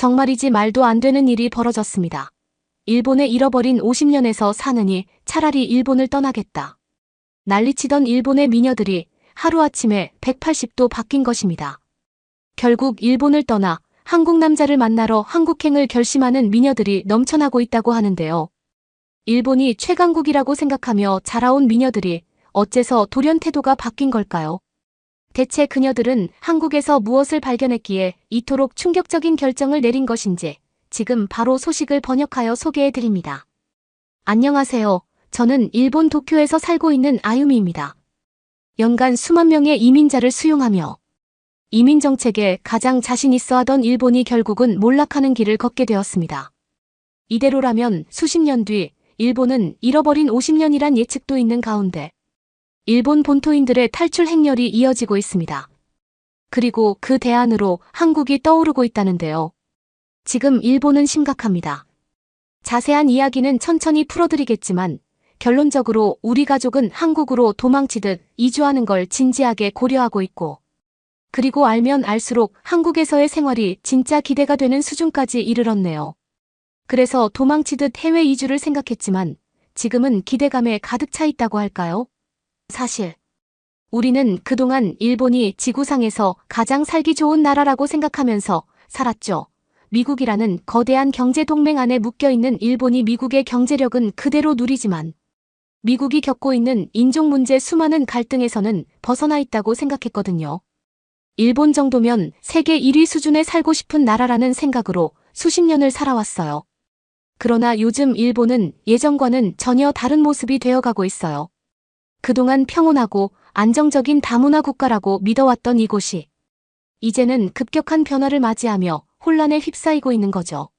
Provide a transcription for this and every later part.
정말이지 말도 안 되는 일이 벌어졌습니다. 일본에 잃어버린 50년에서 사느니 차라리 일본을 떠나겠다. 난리치던 일본의 미녀들이 하루아침에 180도 바뀐 것입니다. 결국 일본을 떠나 한국 남자를 만나러 한국행을 결심하는 미녀들이 넘쳐나고 있다고 하는데요. 일본이 최강국이라고 생각하며 자라온 미녀들이 어째서 돌연 태도가 바뀐 걸까요? 대체 그녀들은 한국에서 무엇을 발견했기에 이토록 충격적인 결정을 내린 것인지 지금 바로 소식을 번역하여 소개해드립니다. 안녕하세요. 저는 일본 도쿄에서 살고 있는 아유미입니다. 연간 수만 명의 이민자를 수용하며 이민 정책에 가장 자신 있어 하던 일본이 결국은 몰락하는 길을 걷게 되었습니다. 이대로라면 수십 년 뒤 일본은 잃어버린 50년이란 예측도 있는 가운데 일본 본토인들의 탈출 행렬이 이어지고 있습니다. 그리고 그 대안으로 한국이 떠오르고 있다는데요. 지금 일본은 심각합니다. 자세한 이야기는 천천히 풀어드리겠지만 결론적으로 우리 가족은 한국으로 도망치듯 이주하는 걸 진지하게 고려하고 있고 그리고 알면 알수록 한국에서의 생활이 진짜 기대가 되는 수준까지 이르렀네요. 그래서 도망치듯 해외 이주를 생각했지만 지금은 기대감에 가득 차 있다고 할까요? 사실 우리는 그동안 일본이 지구상에서 가장 살기 좋은 나라라고 생각하면서 살았죠. 미국이라는 거대한 경제 동맹 안에 묶여있는 일본이 미국의 경제력은 그대로 누리지만 미국이 겪고 있는 인종 문제 수많은 갈등에서는 벗어나 있다고 생각했거든요. 일본 정도면 세계 1위 수준에 살고 싶은 나라라는 생각으로 수십 년을 살아왔어요. 그러나 요즘 일본은 예전과는 전혀 다른 모습이 되어가고 있어요. 그동안 평온하고 안정적인 다문화 국가라고 믿어왔던 이곳이 이제는 급격한 변화를 맞이하며 혼란에 휩싸이고 있는 거죠.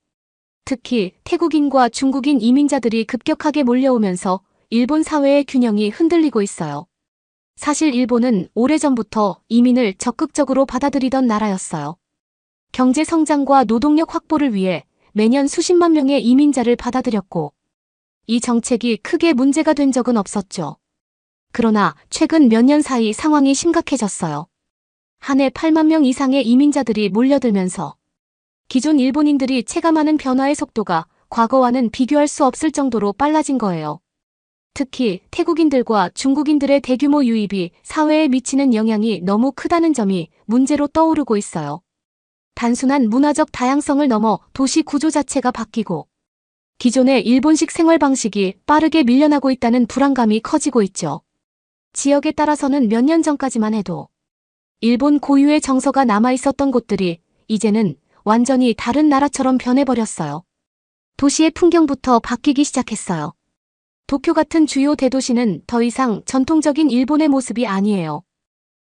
특히 태국인과 중국인 이민자들이 급격하게 몰려오면서 일본 사회의 균형이 흔들리고 있어요. 사실 일본은 오래전부터 이민을 적극적으로 받아들이던 나라였어요. 경제 성장과 노동력 확보를 위해 매년 수십만 명의 이민자를 받아들였고 이 정책이 크게 문제가 된 적은 없었죠. 그러나 최근 몇 년 사이 상황이 심각해졌어요. 한 해 8만 명 이상의 이민자들이 몰려들면서 기존 일본인들이 체감하는 변화의 속도가 과거와는 비교할 수 없을 정도로 빨라진 거예요. 특히 태국인들과 중국인들의 대규모 유입이 사회에 미치는 영향이 너무 크다는 점이 문제로 떠오르고 있어요. 단순한 문화적 다양성을 넘어 도시 구조 자체가 바뀌고 기존의 일본식 생활 방식이 빠르게 밀려나고 있다는 불안감이 커지고 있죠. 지역에 따라서는 몇 년 전까지만 해도 일본 고유의 정서가 남아있었던 곳들이 이제는 완전히 다른 나라처럼 변해버렸어요. 도시의 풍경부터 바뀌기 시작했어요. 도쿄 같은 주요 대도시는 더 이상 전통적인 일본의 모습이 아니에요.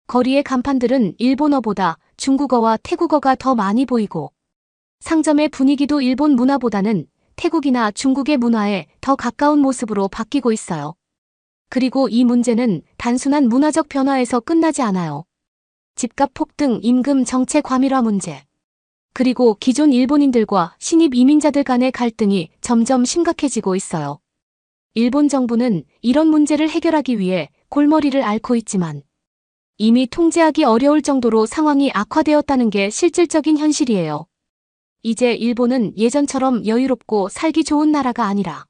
거리의 간판들은 일본어보다 중국어와 태국어가 더 많이 보이고 상점의 분위기도 일본 문화보다는 태국이나 중국의 문화에 더 가까운 모습으로 바뀌고 있어요. 그리고 이 문제는 단순한 문화적 변화에서 끝나지 않아요. 집값 폭등, 임금 정체 과밀화 문제, 그리고 기존 일본인들과 신입 이민자들 간의 갈등이 점점 심각해지고 있어요. 일본 정부는 이런 문제를 해결하기 위해 골머리를 앓고 있지만 이미 통제하기 어려울 정도로 상황이 악화되었다는 게 실질적인 현실이에요. 이제 일본은 예전처럼 여유롭고 살기 좋은 나라가 아니라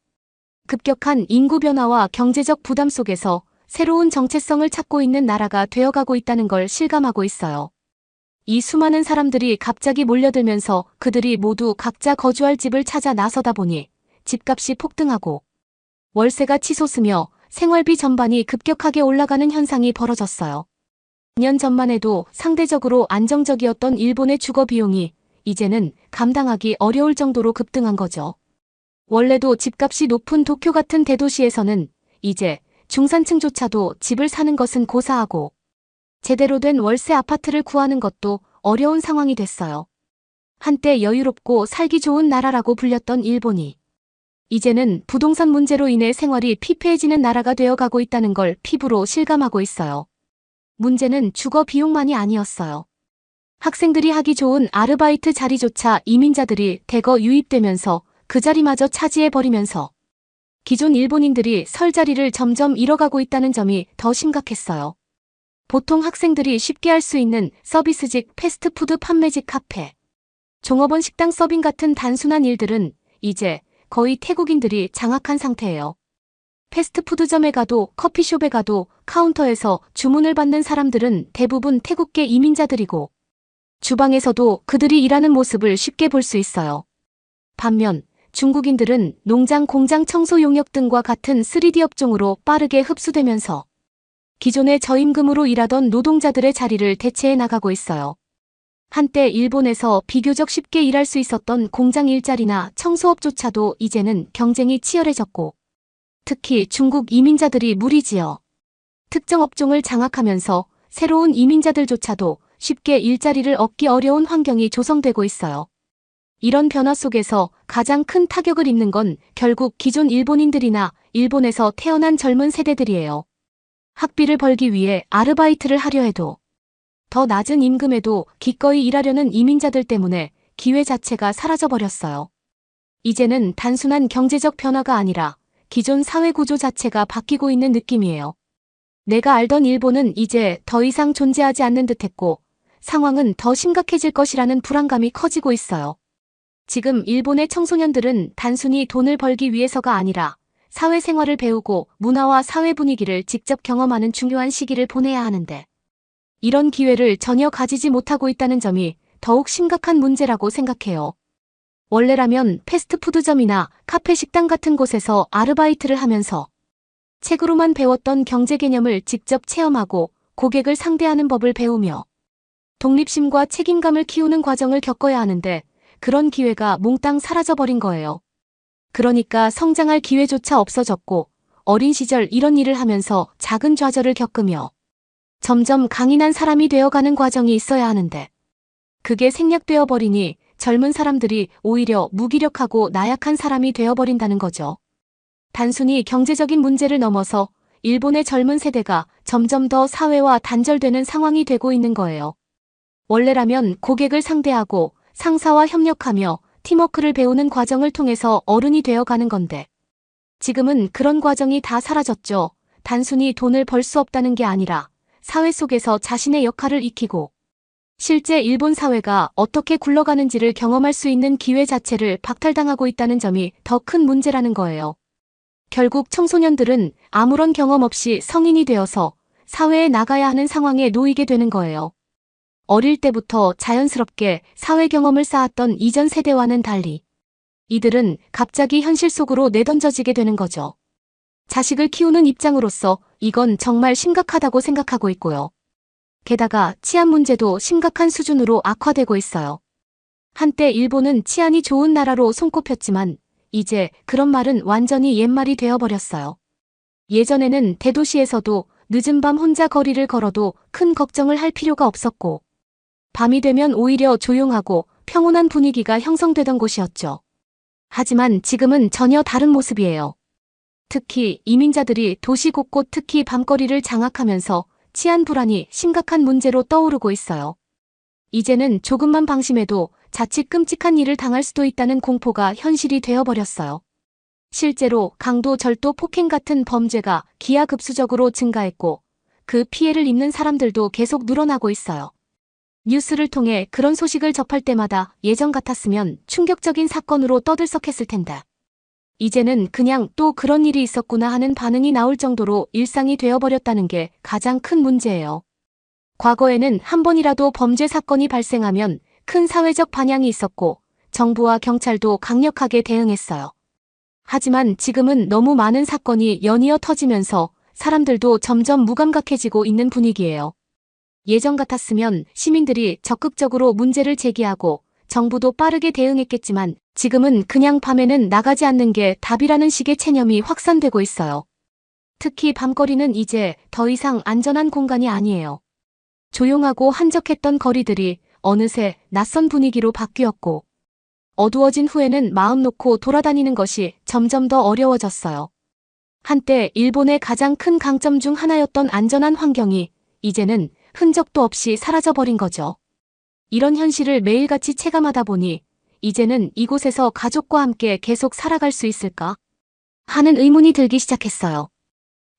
급격한 인구 변화와 경제적 부담 속에서 새로운 정체성을 찾고 있는 나라가 되어가고 있다는 걸 실감하고 있어요. 이 수많은 사람들이 갑자기 몰려들면서 그들이 모두 각자 거주할 집을 찾아 나서다 보니 집값이 폭등하고 월세가 치솟으며 생활비 전반이 급격하게 올라가는 현상이 벌어졌어요. 2년 전만 해도 상대적으로 안정적이었던 일본의 주거 비용이 이제는 감당하기 어려울 정도로 급등한 거죠. 원래도 집값이 높은 도쿄 같은 대도시에서는 이제 중산층조차도 집을 사는 것은 고사하고 제대로 된 월세 아파트를 구하는 것도 어려운 상황이 됐어요. 한때 여유롭고 살기 좋은 나라라고 불렸던 일본이 이제는 부동산 문제로 인해 생활이 피폐해지는 나라가 되어가고 있다는 걸 피부로 실감하고 있어요. 문제는 주거 비용만이 아니었어요. 학생들이 하기 좋은 아르바이트 자리조차 이민자들이 대거 유입되면서 그 자리마저 차지해버리면서 기존 일본인들이 설 자리를 점점 잃어가고 있다는 점이 더 심각했어요. 보통 학생들이 쉽게 할 수 있는 서비스직 패스트푸드 판매직 카페, 종업원 식당 서빙 같은 단순한 일들은 이제 거의 태국인들이 장악한 상태예요. 패스트푸드점에 가도 커피숍에 가도 카운터에서 주문을 받는 사람들은 대부분 태국계 이민자들이고 주방에서도 그들이 일하는 모습을 쉽게 볼 수 있어요. 반면 중국인들은 농장, 공장, 청소 용역 등과 같은 3D 업종으로 빠르게 흡수되면서 기존의 저임금으로 일하던 노동자들의 자리를 대체해 나가고 있어요. 한때 일본에서 비교적 쉽게 일할 수 있었던 공장 일자리나 청소업조차도 이제는 경쟁이 치열해졌고 특히 중국 이민자들이 무리지어 특정 업종을 장악하면서 새로운 이민자들조차도 쉽게 일자리를 얻기 어려운 환경이 조성되고 있어요. 이런 변화 속에서 가장 큰 타격을 입는 건 결국 기존 일본인들이나 일본에서 태어난 젊은 세대들이에요. 학비를 벌기 위해 아르바이트를 하려 해도 더 낮은 임금에도 기꺼이 일하려는 이민자들 때문에 기회 자체가 사라져버렸어요. 이제는 단순한 경제적 변화가 아니라 기존 사회 구조 자체가 바뀌고 있는 느낌이에요. 내가 알던 일본은 이제 더 이상 존재하지 않는 듯했고 상황은 더 심각해질 것이라는 불안감이 커지고 있어요. 지금 일본의 청소년들은 단순히 돈을 벌기 위해서가 아니라 사회생활을 배우고 문화와 사회 분위기를 직접 경험하는 중요한 시기를 보내야 하는데 이런 기회를 전혀 가지지 못하고 있다는 점이 더욱 심각한 문제라고 생각해요. 원래라면 패스트푸드점이나 카페 식당 같은 곳에서 아르바이트를 하면서 책으로만 배웠던 경제 개념을 직접 체험하고 고객을 상대하는 법을 배우며 독립심과 책임감을 키우는 과정을 겪어야 하는데 그런 기회가 몽땅 사라져버린 거예요. 그러니까 성장할 기회조차 없어졌고 어린 시절 이런 일을 하면서 작은 좌절을 겪으며 점점 강인한 사람이 되어가는 과정이 있어야 하는데 그게 생략되어 버리니 젊은 사람들이 오히려 무기력하고 나약한 사람이 되어버린다는 거죠. 단순히 경제적인 문제를 넘어서 일본의 젊은 세대가 점점 더 사회와 단절되는 상황이 되고 있는 거예요. 원래라면 고객을 상대하고 상사와 협력하며 팀워크를 배우는 과정을 통해서 어른이 되어가는 건데 지금은 그런 과정이 다 사라졌죠. 단순히 돈을 벌 수 없다는 게 아니라 사회 속에서 자신의 역할을 익히고 실제 일본 사회가 어떻게 굴러가는지를 경험할 수 있는 기회 자체를 박탈당하고 있다는 점이 더 큰 문제라는 거예요. 결국 청소년들은 아무런 경험 없이 성인이 되어서 사회에 나가야 하는 상황에 놓이게 되는 거예요. 어릴 때부터 자연스럽게 사회 경험을 쌓았던 이전 세대와는 달리 이들은 갑자기 현실 속으로 내던져지게 되는 거죠. 자식을 키우는 입장으로서 이건 정말 심각하다고 생각하고 있고요. 게다가 치안 문제도 심각한 수준으로 악화되고 있어요. 한때 일본은 치안이 좋은 나라로 손꼽혔지만 이제 그런 말은 완전히 옛말이 되어버렸어요. 예전에는 대도시에서도 늦은 밤 혼자 거리를 걸어도 큰 걱정을 할 필요가 없었고 밤이 되면 오히려 조용하고 평온한 분위기가 형성되던 곳이었죠. 하지만 지금은 전혀 다른 모습이에요. 특히 이민자들이 도시 곳곳 특히 밤거리를 장악하면서 치안 불안이 심각한 문제로 떠오르고 있어요. 이제는 조금만 방심해도 자칫 끔찍한 일을 당할 수도 있다는 공포가 현실이 되어버렸어요. 실제로 강도, 절도, 폭행 같은 범죄가 기하급수적으로 증가했고 그 피해를 입는 사람들도 계속 늘어나고 있어요. 뉴스를 통해 그런 소식을 접할 때마다 예전 같았으면 충격적인 사건으로 떠들썩했을 텐데 이제는 그냥 또 그런 일이 있었구나 하는 반응이 나올 정도로 일상이 되어버렸다는 게 가장 큰 문제예요. 과거에는 한 번이라도 범죄 사건이 발생하면 큰 사회적 반향이 있었고 정부와 경찰도 강력하게 대응했어요. 하지만 지금은 너무 많은 사건이 연이어 터지면서 사람들도 점점 무감각해지고 있는 분위기예요. 예전 같았으면 시민들이 적극적으로 문제를 제기하고 정부도 빠르게 대응했겠지만 지금은 그냥 밤에는 나가지 않는 게 답이라는 식의 체념이 확산되고 있어요. 특히 밤거리는 이제 더 이상 안전한 공간이 아니에요. 조용하고 한적했던 거리들이 어느새 낯선 분위기로 바뀌었고 어두워진 후에는 마음 놓고 돌아다니는 것이 점점 더 어려워졌어요. 한때 일본의 가장 큰 강점 중 하나였던 안전한 환경이 이제는 흔적도 없이 사라져버린 거죠. 이런 현실을 매일같이 체감하다 보니 이제는 이곳에서 가족과 함께 계속 살아갈 수 있을까? 하는 의문이 들기 시작했어요.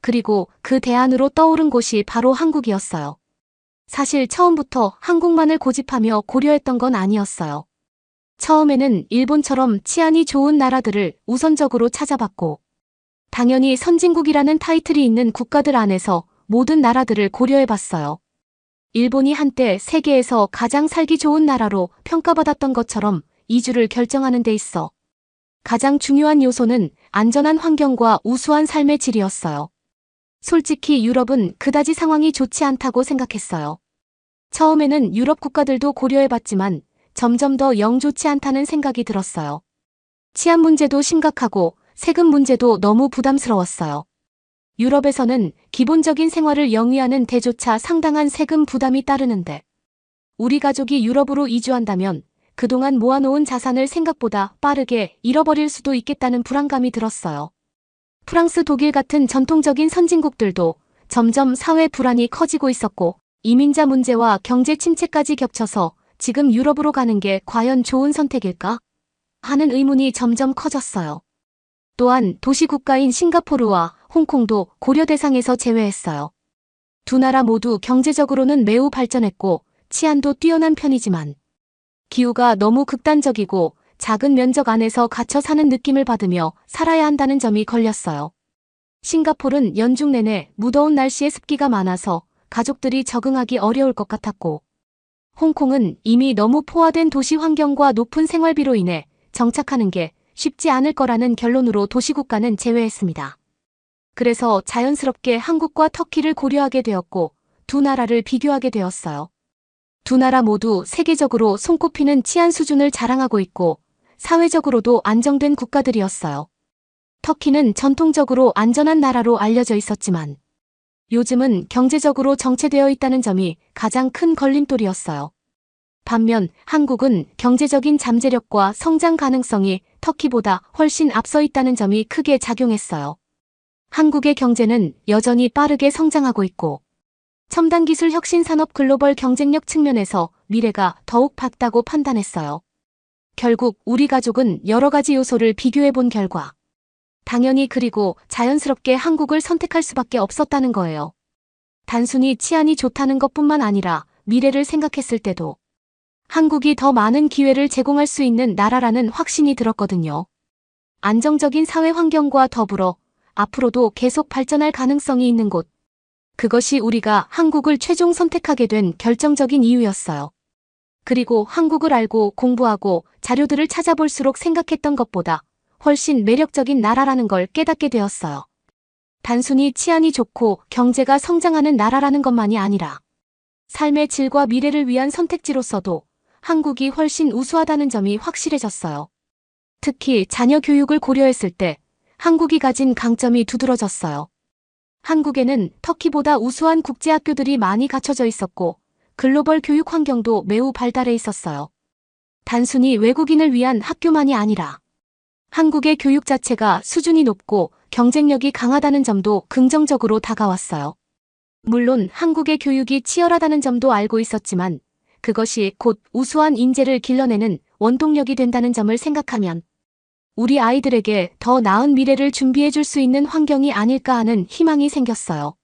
그리고 그 대안으로 떠오른 곳이 바로 한국이었어요. 사실 처음부터 한국만을 고집하며 고려했던 건 아니었어요. 처음에는 일본처럼 치안이 좋은 나라들을 우선적으로 찾아봤고, 당연히 선진국이라는 타이틀이 있는 국가들 안에서 모든 나라들을 고려해봤어요. 일본이 한때 세계에서 가장 살기 좋은 나라로 평가받았던 것처럼 이주를 결정하는 데 있어 가장 중요한 요소는 안전한 환경과 우수한 삶의 질이었어요. 솔직히 유럽은 그다지 상황이 좋지 않다고 생각했어요. 처음에는 유럽 국가들도 고려해봤지만 점점 더 영 좋지 않다는 생각이 들었어요. 치안 문제도 심각하고 세금 문제도 너무 부담스러웠어요. 유럽에서는 기본적인 생활을 영위하는 데조차 상당한 세금 부담이 따르는데 우리 가족이 유럽으로 이주한다면 그동안 모아놓은 자산을 생각보다 빠르게 잃어버릴 수도 있겠다는 불안감이 들었어요. 프랑스, 독일 같은 전통적인 선진국들도 점점 사회 불안이 커지고 있었고 이민자 문제와 경제 침체까지 겹쳐서 지금 유럽으로 가는 게 과연 좋은 선택일까? 하는 의문이 점점 커졌어요. 또한 도시국가인 싱가포르와 홍콩도 고려 대상에서 제외했어요. 두 나라 모두 경제적으로는 매우 발전했고 치안도 뛰어난 편이지만 기후가 너무 극단적이고 작은 면적 안에서 갇혀 사는 느낌을 받으며 살아야 한다는 점이 걸렸어요. 싱가포르는 연중 내내 무더운 날씨에 습기가 많아서 가족들이 적응하기 어려울 것 같았고 홍콩은 이미 너무 포화된 도시 환경과 높은 생활비로 인해 정착하는 게 쉽지 않을 거라는 결론으로 도시국가는 제외했습니다. 그래서 자연스럽게 한국과 터키를 고려하게 되었고 두 나라를 비교하게 되었어요. 두 나라 모두 세계적으로 손꼽히는 치안 수준을 자랑하고 있고 사회적으로도 안정된 국가들이었어요. 터키는 전통적으로 안전한 나라로 알려져 있었지만 요즘은 경제적으로 정체되어 있다는 점이 가장 큰 걸림돌이었어요. 반면 한국은 경제적인 잠재력과 성장 가능성이 터키보다 훨씬 앞서 있다는 점이 크게 작용했어요. 한국의 경제는 여전히 빠르게 성장하고 있고 첨단 기술 혁신 산업 글로벌 경쟁력 측면에서 미래가 더욱 밝다고 판단했어요. 결국 우리 가족은 여러 가지 요소를 비교해 본 결과 당연히 그리고 자연스럽게 한국을 선택할 수밖에 없었다는 거예요. 단순히 치안이 좋다는 것뿐만 아니라 미래를 생각했을 때도 한국이 더 많은 기회를 제공할 수 있는 나라라는 확신이 들었거든요. 안정적인 사회 환경과 더불어 앞으로도 계속 발전할 가능성이 있는 곳. 그것이 우리가 한국을 최종 선택하게 된 결정적인 이유였어요. 그리고 한국을 알고 공부하고 자료들을 찾아볼수록 생각했던 것보다 훨씬 매력적인 나라라는 걸 깨닫게 되었어요. 단순히 치안이 좋고 경제가 성장하는 나라라는 것만이 아니라 삶의 질과 미래를 위한 선택지로서도 한국이 훨씬 우수하다는 점이 확실해졌어요. 특히 자녀 교육을 고려했을 때 한국이 가진 강점이 두드러졌어요. 한국에는 터키보다 우수한 국제학교들이 많이 갖춰져 있었고 글로벌 교육 환경도 매우 발달해 있었어요. 단순히 외국인을 위한 학교만이 아니라 한국의 교육 자체가 수준이 높고 경쟁력이 강하다는 점도 긍정적으로 다가왔어요. 물론 한국의 교육이 치열하다는 점도 알고 있었지만 그것이 곧 우수한 인재를 길러내는 원동력이 된다는 점을 생각하면 우리 아이들에게 더 나은 미래를 준비해 줄 수 있는 환경이 아닐까 하는 희망이 생겼어요.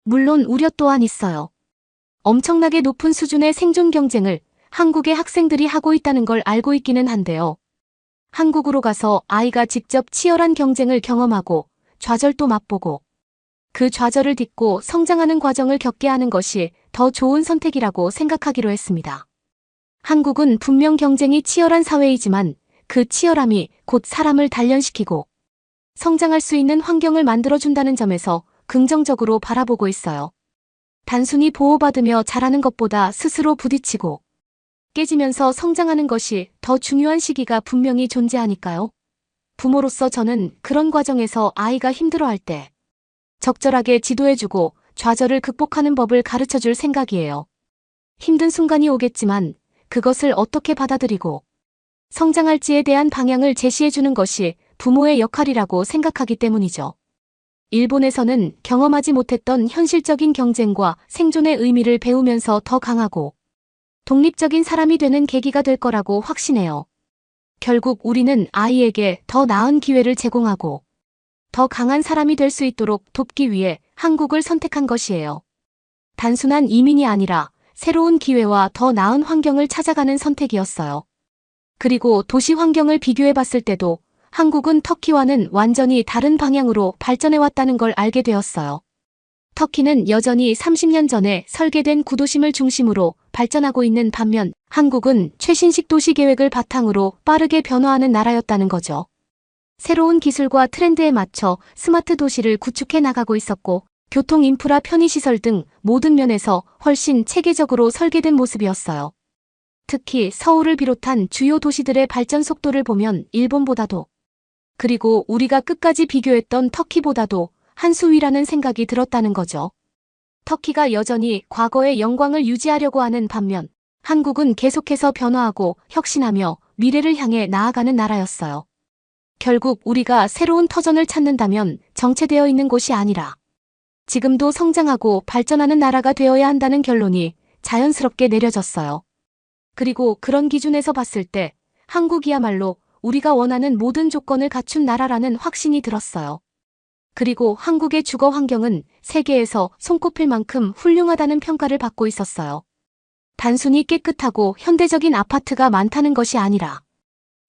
물론 우려 또한 있어요. 엄청나게 높은 수준의 생존 경쟁을 한국의 학생들이 하고 있다는 걸 알고 있기는 한데요. 한국으로 가서 아이가 직접 치열한 경쟁을 경험하고 좌절도 맛보고 그 좌절을 딛고 성장하는 과정을 겪게 하는 것이 더 좋은 선택이라고 생각하기로 했습니다. 한국은 분명 경쟁이 치열한 사회이지만 그 치열함이 곧 사람을 단련시키고 성장할 수 있는 환경을 만들어준다는 점에서 긍정적으로 바라보고 있어요. 단순히 보호받으며 자라는 것보다 스스로 부딪히고 깨지면서 성장하는 것이 더 중요한 시기가 분명히 존재하니까요. 부모로서 저는 그런 과정에서 아이가 힘들어할 때 적절하게 지도해주고 좌절을 극복하는 법을 가르쳐줄 생각이에요. 힘든 순간이 오겠지만 그것을 어떻게 받아들이고 성장할지에 대한 방향을 제시해주는 것이 부모의 역할이라고 생각하기 때문이죠. 일본에서는 경험하지 못했던 현실적인 경쟁과 생존의 의미를 배우면서 더 강하고 독립적인 사람이 되는 계기가 될 거라고 확신해요. 결국 우리는 아이에게 더 나은 기회를 제공하고 더 강한 사람이 될 수 있도록 돕기 위해 한국을 선택한 것이에요. 단순한 이민이 아니라 새로운 기회와 더 나은 환경을 찾아가는 선택이었어요. 그리고 도시 환경을 비교해 봤을 때도 한국은 터키와는 완전히 다른 방향으로 발전해왔다는 걸 알게 되었어요. 터키는 여전히 30년 전에 설계된 구도심을 중심으로 발전하고 있는 반면 한국은 최신식 도시 계획을 바탕으로 빠르게 변화하는 나라였다는 거죠. 새로운 기술과 트렌드에 맞춰 스마트 도시를 구축해 나가고 있었고 교통 인프라 편의시설 등 모든 면에서 훨씬 체계적으로 설계된 모습이었어요. 특히 서울을 비롯한 주요 도시들의 발전 속도를 보면 일본보다도 그리고 우리가 끝까지 비교했던 터키보다도 한 수 위라는 생각이 들었다는 거죠. 터키가 여전히 과거의 영광을 유지하려고 하는 반면 한국은 계속해서 변화하고 혁신하며 미래를 향해 나아가는 나라였어요. 결국 우리가 새로운 터전을 찾는다면 정체되어 있는 곳이 아니라 지금도 성장하고 발전하는 나라가 되어야 한다는 결론이 자연스럽게 내려졌어요. 그리고 그런 기준에서 봤을 때 한국이야말로 우리가 원하는 모든 조건을 갖춘 나라라는 확신이 들었어요. 그리고 한국의 주거 환경은 세계에서 손꼽힐 만큼 훌륭하다는 평가를 받고 있었어요. 단순히 깨끗하고 현대적인 아파트가 많다는 것이 아니라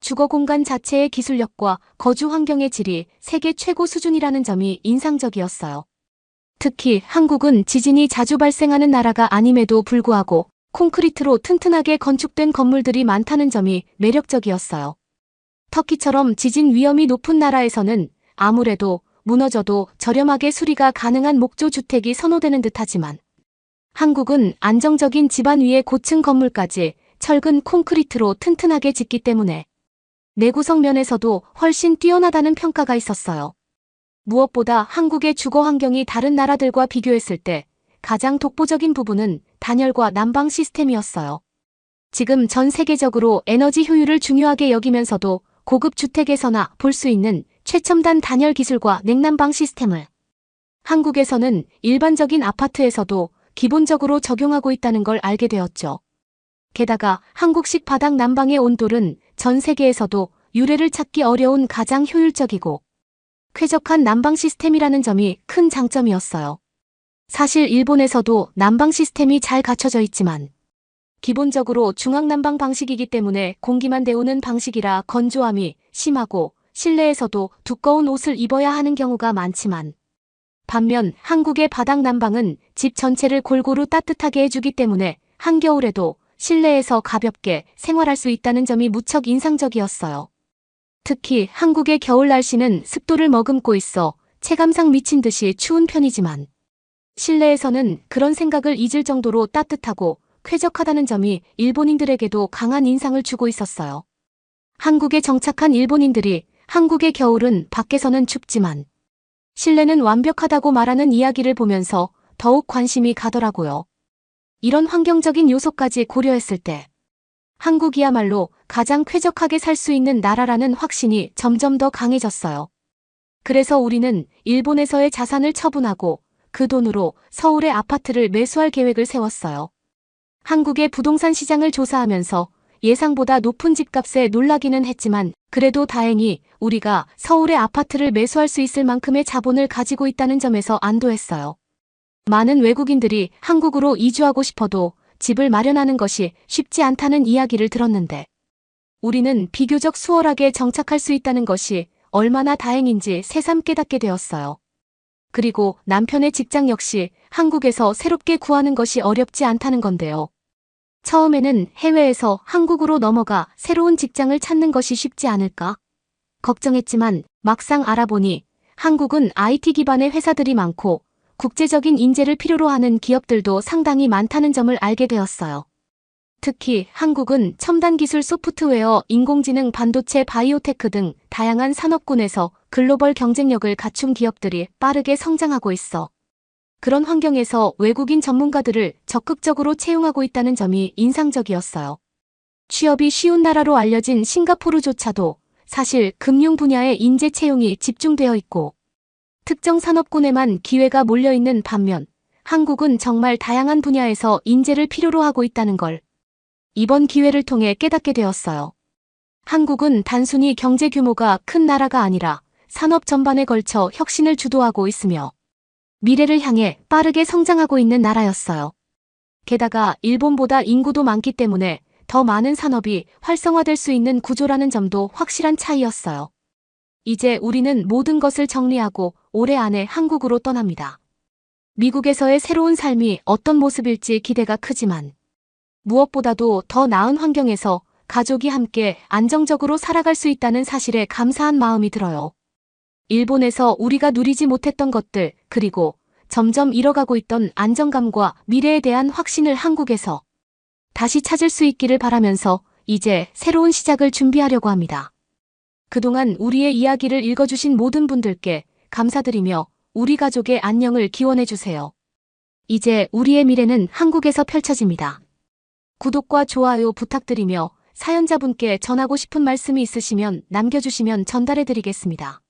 주거 공간 자체의 기술력과 거주 환경의 질이 세계 최고 수준이라는 점이 인상적이었어요. 특히 한국은 지진이 자주 발생하는 나라가 아님에도 불구하고 콘크리트로 튼튼하게 건축된 건물들이 많다는 점이 매력적이었어요. 터키처럼 지진 위험이 높은 나라에서는 아무래도 무너져도 저렴하게 수리가 가능한 목조 주택이 선호되는 듯하지만 한국은 안정적인 지반 위에 고층 건물까지 철근 콘크리트로 튼튼하게 짓기 때문에 내구성 면에서도 훨씬 뛰어나다는 평가가 있었어요. 무엇보다 한국의 주거 환경이 다른 나라들과 비교했을 때 가장 독보적인 부분은 단열과 난방 시스템이었어요. 지금 전 세계적으로 에너지 효율을 중요하게 여기면서도 고급 주택에서나 볼 수 있는 최첨단 단열 기술과 냉난방 시스템을 한국에서는 일반적인 아파트에서도 기본적으로 적용하고 있다는 걸 알게 되었죠. 게다가 한국식 바닥 난방의 온돌은 전 세계에서도 유례를 찾기 어려운 가장 효율적이고 쾌적한 난방 시스템이라는 점이 큰 장점이었어요. 사실 일본에서도 난방 시스템이 잘 갖춰져 있지만 기본적으로 중앙난방 방식이기 때문에 공기만 데우는 방식이라 건조함이 심하고 실내에서도 두꺼운 옷을 입어야 하는 경우가 많지만 반면 한국의 바닥 난방은 집 전체를 골고루 따뜻하게 해주기 때문에 한겨울에도 실내에서 가볍게 생활할 수 있다는 점이 무척 인상적이었어요. 특히 한국의 겨울 날씨는 습도를 머금고 있어 체감상 미친 듯이 추운 편이지만 실내에서는 그런 생각을 잊을 정도로 따뜻하고 쾌적하다는 점이 일본인들에게도 강한 인상을 주고 있었어요. 한국에 정착한 일본인들이 한국의 겨울은 밖에서는 춥지만 실내는 완벽하다고 말하는 이야기를 보면서 더욱 관심이 가더라고요. 이런 환경적인 요소까지 고려했을 때 한국이야말로 가장 쾌적하게 살 수 있는 나라라는 확신이 점점 더 강해졌어요. 그래서 우리는 일본에서의 자산을 처분하고 그 돈으로 서울의 아파트를 매수할 계획을 세웠어요. 한국의 부동산 시장을 조사하면서 예상보다 높은 집값에 놀라기는 했지만 그래도 다행히 우리가 서울의 아파트를 매수할 수 있을 만큼의 자본을 가지고 있다는 점에서 안도했어요. 많은 외국인들이 한국으로 이주하고 싶어도 집을 마련하는 것이 쉽지 않다는 이야기를 들었는데 우리는 비교적 수월하게 정착할 수 있다는 것이 얼마나 다행인지 새삼 깨닫게 되었어요. 그리고 남편의 직장 역시 한국에서 새롭게 구하는 것이 어렵지 않다는 건데요. 처음에는 해외에서 한국으로 넘어가 새로운 직장을 찾는 것이 쉽지 않을까 걱정했지만 막상 알아보니 한국은 IT 기반의 회사들이 많고 국제적인 인재를 필요로 하는 기업들도 상당히 많다는 점을 알게 되었어요. 특히 한국은 첨단 기술 소프트웨어, 인공지능, 반도체, 바이오테크 등 다양한 산업군에서 글로벌 경쟁력을 갖춘 기업들이 빠르게 성장하고 있어 그런 환경에서 외국인 전문가들을 적극적으로 채용하고 있다는 점이 인상적이었어요. 취업이 쉬운 나라로 알려진 싱가포르조차도 사실 금융 분야의 인재 채용이 집중되어 있고 특정 산업군에만 기회가 몰려있는 반면 한국은 정말 다양한 분야에서 인재를 필요로 하고 있다는 걸 이번 기회를 통해 깨닫게 되었어요. 한국은 단순히 경제 규모가 큰 나라가 아니라 산업 전반에 걸쳐 혁신을 주도하고 있으며 미래를 향해 빠르게 성장하고 있는 나라였어요. 게다가 일본보다 인구도 많기 때문에 더 많은 산업이 활성화될 수 있는 구조라는 점도 확실한 차이였어요. 이제 우리는 모든 것을 정리하고 올해 안에 한국으로 떠납니다. 미국에서의 새로운 삶이 어떤 모습일지 기대가 크지만 무엇보다도 더 나은 환경에서 가족이 함께 안정적으로 살아갈 수 있다는 사실에 감사한 마음이 들어요. 일본에서 우리가 누리지 못했던 것들, 그리고 점점 잃어가고 있던 안정감과 미래에 대한 확신을 한국에서 다시 찾을 수 있기를 바라면서 이제 새로운 시작을 준비하려고 합니다. 그동안 우리의 이야기를 읽어주신 모든 분들께 감사드리며 우리 가족의 안녕을 기원해주세요. 이제 우리의 미래는 한국에서 펼쳐집니다. 구독과 좋아요 부탁드리며 사연자분께 전하고 싶은 말씀이 있으시면 남겨주시면 전달해드리겠습니다.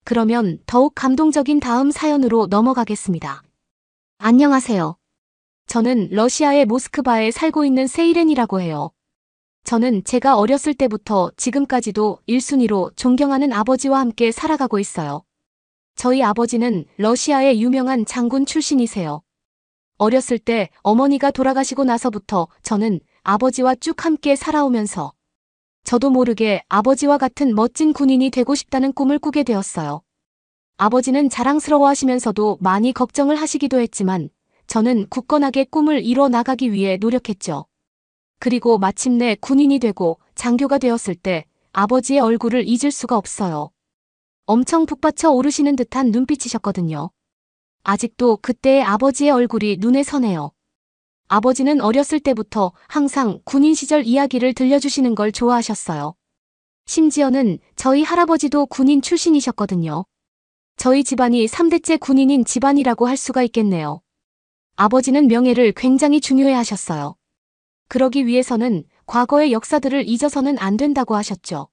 그러면 더욱 감동적인 다음 사연으로 넘어가겠습니다. 안녕하세요. 저는 러시아의 모스크바에 살고 있는 세이렌이라고 해요. 저는 제가 어렸을 때부터 지금까지도 1순위로 존경하는 아버지와 함께 살아가고 있어요. 저희 아버지는 러시아의 유명한 장군 출신이세요. 어렸을 때 어머니가 돌아가시고 나서부터 저는 아버지와 쭉 함께 살아오면서 저도 모르게 아버지와 같은 멋진 군인이 되고 싶다는 꿈을 꾸게 되었어요. 아버지는 자랑스러워하시면서도 많이 걱정을 하시기도 했지만 저는 굳건하게 꿈을 이뤄 나가기 위해 노력했죠. 그리고 마침내 군인이 되고 장교가 되었을 때 아버지의 얼굴을 잊을 수가 없어요. 엄청 북받쳐 오르시는 듯한 눈빛이셨거든요. 아직도 그때의 아버지의 얼굴이 눈에 선해요. 아버지는 어렸을 때부터 항상 군인 시절 이야기를 들려주시는 걸 좋아하셨어요. 심지어는 저희 할아버지도 군인 출신이셨거든요. 저희 집안이 3대째 군인인 집안이라고 할 수가 있겠네요. 아버지는 명예를 굉장히 중요해 하셨어요. 그러기 위해서는 과거의 역사들을 잊어서는 안 된다고 하셨죠.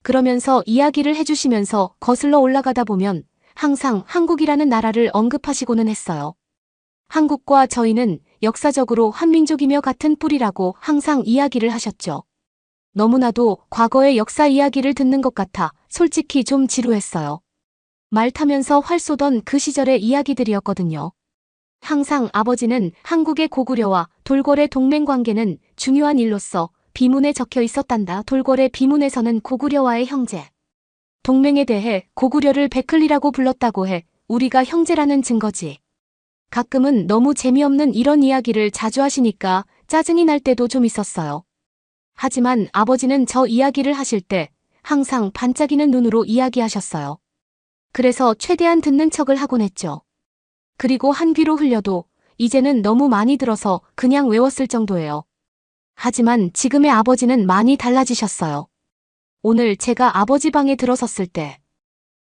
그러면서 이야기를 해주시면서 거슬러 올라가다 보면 항상 한국이라는 나라를 언급하시고는 했어요. 한국과 저희는 역사적으로 한민족이며 같은 뿌리라고 항상 이야기를 하셨죠. 너무나도 과거의 역사 이야기를 듣는 것 같아 솔직히 좀 지루했어요. 말 타면서 활 쏘던 그 시절의 이야기들이었거든요. 항상 아버지는 한국의 고구려와 돌고래 동맹 관계는 중요한 일로서 비문에 적혀 있었단다. 돌고래 비문에서는 고구려와의 형제 동맹에 대해 고구려를 백클리라고 불렀다고 해 우리가 형제라는 증거지. 가끔은 너무 재미없는 이런 이야기를 자주 하시니까 짜증이 날 때도 좀 있었어요. 하지만 아버지는 저 이야기를 하실 때 항상 반짝이는 눈으로 이야기하셨어요. 그래서 최대한 듣는 척을 하곤 했죠. 그리고 한 귀로 흘려도 이제는 너무 많이 들어서 그냥 외웠을 정도예요. 하지만 지금의 아버지는 많이 달라지셨어요. 오늘 제가 아버지 방에 들어섰을 때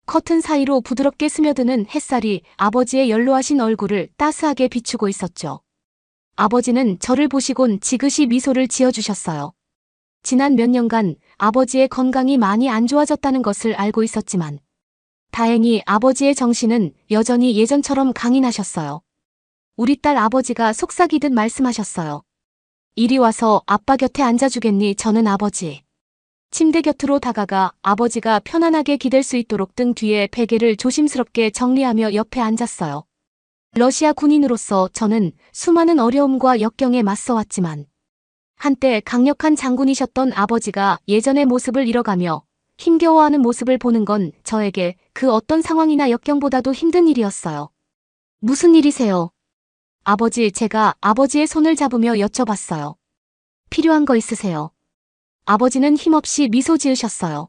커튼 사이로 부드럽게 스며드는 햇살이 아버지의 연로하신 얼굴을 따스하게 비추고 있었죠. 아버지는 저를 보시곤 지그시 미소를 지어주셨어요. 지난 몇 년간 아버지의 건강이 많이 안 좋아졌다는 것을 알고 있었지만 다행히 아버지의 정신은 여전히 예전처럼 강인하셨어요. 우리 딸 아버지가 속삭이듯 말씀하셨어요. 이리 와서 아빠 곁에 앉아주겠니? 저는 아버지 침대 곁으로 다가가 아버지가 편안하게 기댈 수 있도록 등 뒤에 베개를 조심스럽게 정리하며 옆에 앉았어요. 러시아 군인으로서 저는 수많은 어려움과 역경에 맞서왔지만 한때 강력한 장군이셨던 아버지가 예전의 모습을 잃어가며 힘겨워하는 모습을 보는 건 저에게 그 어떤 상황이나 역경보다도 힘든 일이었어요. 무슨 일이세요? 제가 아버지의 손을 잡으며 여쭤봤어요. 필요한 거 있으세요? 아버지는 힘없이 미소 지으셨어요.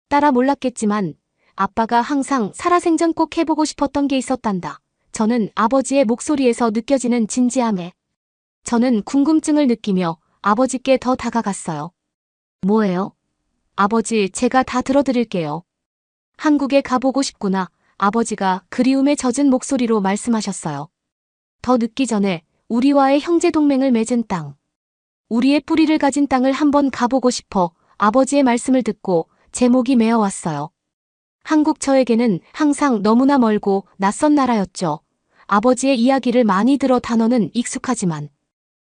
따라 몰랐겠지만 아빠가 항상 살아생전 꼭 해보고 싶었던 게 있었단다. 저는 아버지의 목소리에서 느껴지는 진지함에 저는 궁금증을 느끼며 아버지께 더 다가갔어요. 뭐예요? 아버지, 제가 다 들어드릴게요. 한국에 가보고 싶구나. 아버지가 그리움에 젖은 목소리로 말씀하셨어요. 더 늦기 전에 우리와의 형제 동맹을 맺은 땅. 우리의 뿌리를 가진 땅을 한번 가보고 싶어 아버지의 말씀을 듣고 제 목이 메어왔어요. 한국 저에게는 항상 너무나 멀고 낯선 나라였죠. 아버지의 이야기를 많이 들어 단어는 익숙하지만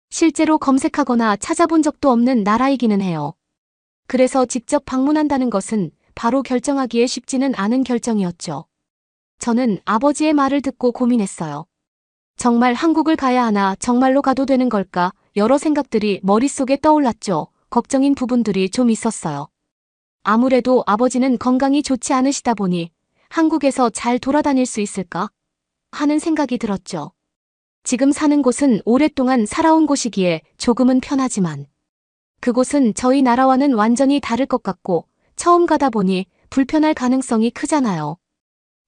실제로 검색하거나 찾아본 적도 없는 나라이기는 해요. 그래서 직접 방문한다는 것은 바로 결정하기에 쉽지는 않은 결정이었죠. 저는 아버지의 말을 듣고 고민했어요. 정말 한국을 가야 하나, 정말로 가도 되는 걸까? 여러 생각들이 머릿속에 떠올랐죠. 걱정인 부분들이 좀 있었어요. 아무래도 아버지는 건강이 좋지 않으시다 보니 한국에서 잘 돌아다닐 수 있을까 하는 생각이 들었죠. 지금 사는 곳은 오랫동안 살아온 곳이기에 조금은 편하지만 그곳은 저희 나라와는 완전히 다를 것 같고 처음 가다 보니 불편할 가능성이 크잖아요.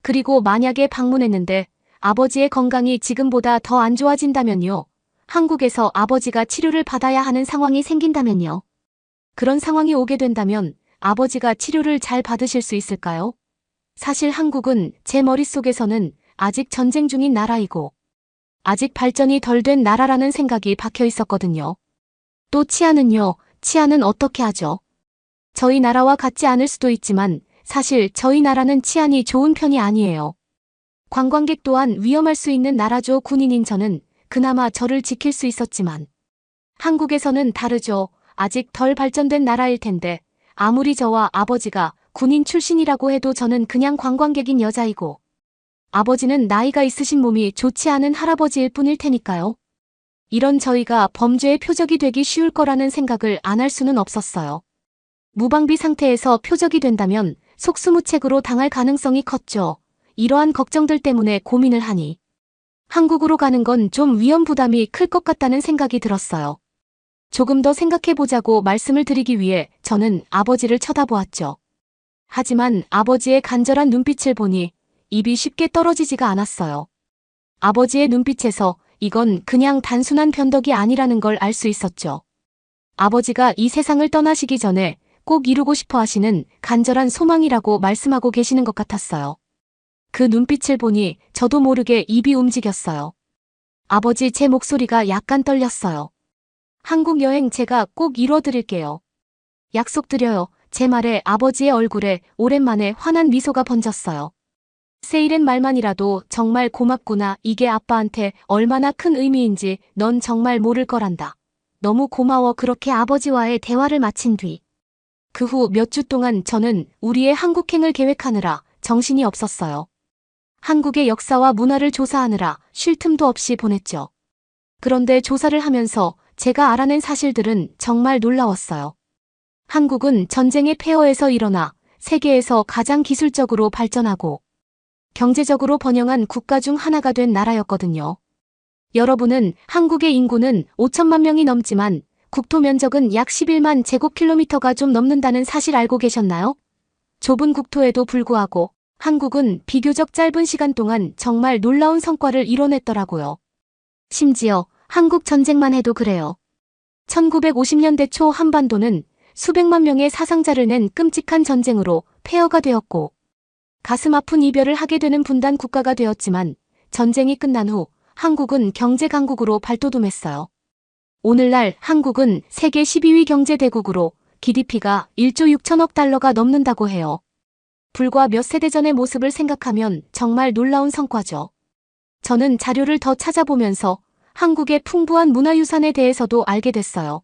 그리고 만약에 방문했는데 아버지의 건강이 지금보다 더 안 좋아진다면요. 한국에서 아버지가 치료를 받아야 하는 상황이 생긴다면요. 그런 상황이 오게 된다면 아버지가 치료를 잘 받으실 수 있을까요? 사실 한국은 제 머릿속에서는 아직 전쟁 중인 나라이고 아직 발전이 덜 된 나라라는 생각이 박혀 있었거든요. 또 치안은요, 치안은 어떻게 하죠? 저희 나라와 같지 않을 수도 있지만 사실 저희 나라는 치안이 좋은 편이 아니에요. 관광객 또한 위험할 수 있는 나라죠. 군인인 저는 그나마 저를 지킬 수 있었지만 한국에서는 다르죠. 아직 덜 발전된 나라일 텐데 아무리 저와 아버지가 군인 출신이라고 해도 저는 그냥 관광객인 여자이고 아버지는 나이가 있으신 몸이 좋지 않은 할아버지일 뿐일 테니까요. 이런 저희가 범죄의 표적이 되기 쉬울 거라는 생각을 안 할 수는 없었어요. 무방비 상태에서 표적이 된다면 속수무책으로 당할 가능성이 컸죠. 이러한 걱정들 때문에 고민을 하니 한국으로 가는 건 좀 위험 부담이 클 것 같다는 생각이 들었어요. 조금 더 생각해보자고 말씀을 드리기 위해 저는 아버지를 쳐다보았죠. 하지만 아버지의 간절한 눈빛을 보니 입이 쉽게 떨어지지가 않았어요. 아버지의 눈빛에서 이건 그냥 단순한 변덕이 아니라는 걸 알 수 있었죠. 아버지가 이 세상을 떠나시기 전에 꼭 이루고 싶어 하시는 간절한 소망이라고 말씀하고 계시는 것 같았어요. 그 눈빛을 보니 저도 모르게 입이 움직였어요. 아버지, 제 목소리가 약간 떨렸어요. 한국 여행 제가 꼭 이뤄드릴게요. 약속드려요. 제 말에 아버지의 얼굴에 오랜만에 환한 미소가 번졌어요. 세일엔 말만이라도 정말 고맙구나. 이게 아빠한테 얼마나 큰 의미인지 넌 정말 모를 거란다. 너무 고마워. 그렇게 아버지와의 대화를 마친 뒤 그 후 몇 주 동안 저는 우리의 한국행을 계획하느라 정신이 없었어요. 한국의 역사와 문화를 조사하느라 쉴 틈도 없이 보냈죠. 그런데 조사를 하면서 제가 알아낸 사실들은 정말 놀라웠어요. 한국은 전쟁의 폐허에서 일어나 세계에서 가장 기술적으로 발전하고 경제적으로 번영한 국가 중 하나가 된 나라였거든요. 여러분은 한국의 인구는 5천만 명이 넘지만 국토 면적은 약 11만 제곱킬로미터가 좀 넘는다는 사실 알고 계셨나요? 좁은 국토에도 불구하고 한국은 비교적 짧은 시간 동안 정말 놀라운 성과를 이뤄냈더라고요. 심지어 한국 전쟁만 해도 그래요. 1950년대 초 한반도는 수백만 명의 사상자를 낸 끔찍한 전쟁으로 폐허가 되었고 가슴 아픈 이별을 하게 되는 분단 국가가 되었지만 전쟁이 끝난 후 한국은 경제 강국으로 발돋움했어요. 오늘날 한국은 세계 12위 경제 대국으로 GDP가 1조 6천억 달러가 넘는다고 해요. 불과 몇 세대 전의 모습을 생각하면 정말 놀라운 성과죠. 저는 자료를 더 찾아보면서 한국의 풍부한 문화유산에 대해서도 알게 됐어요.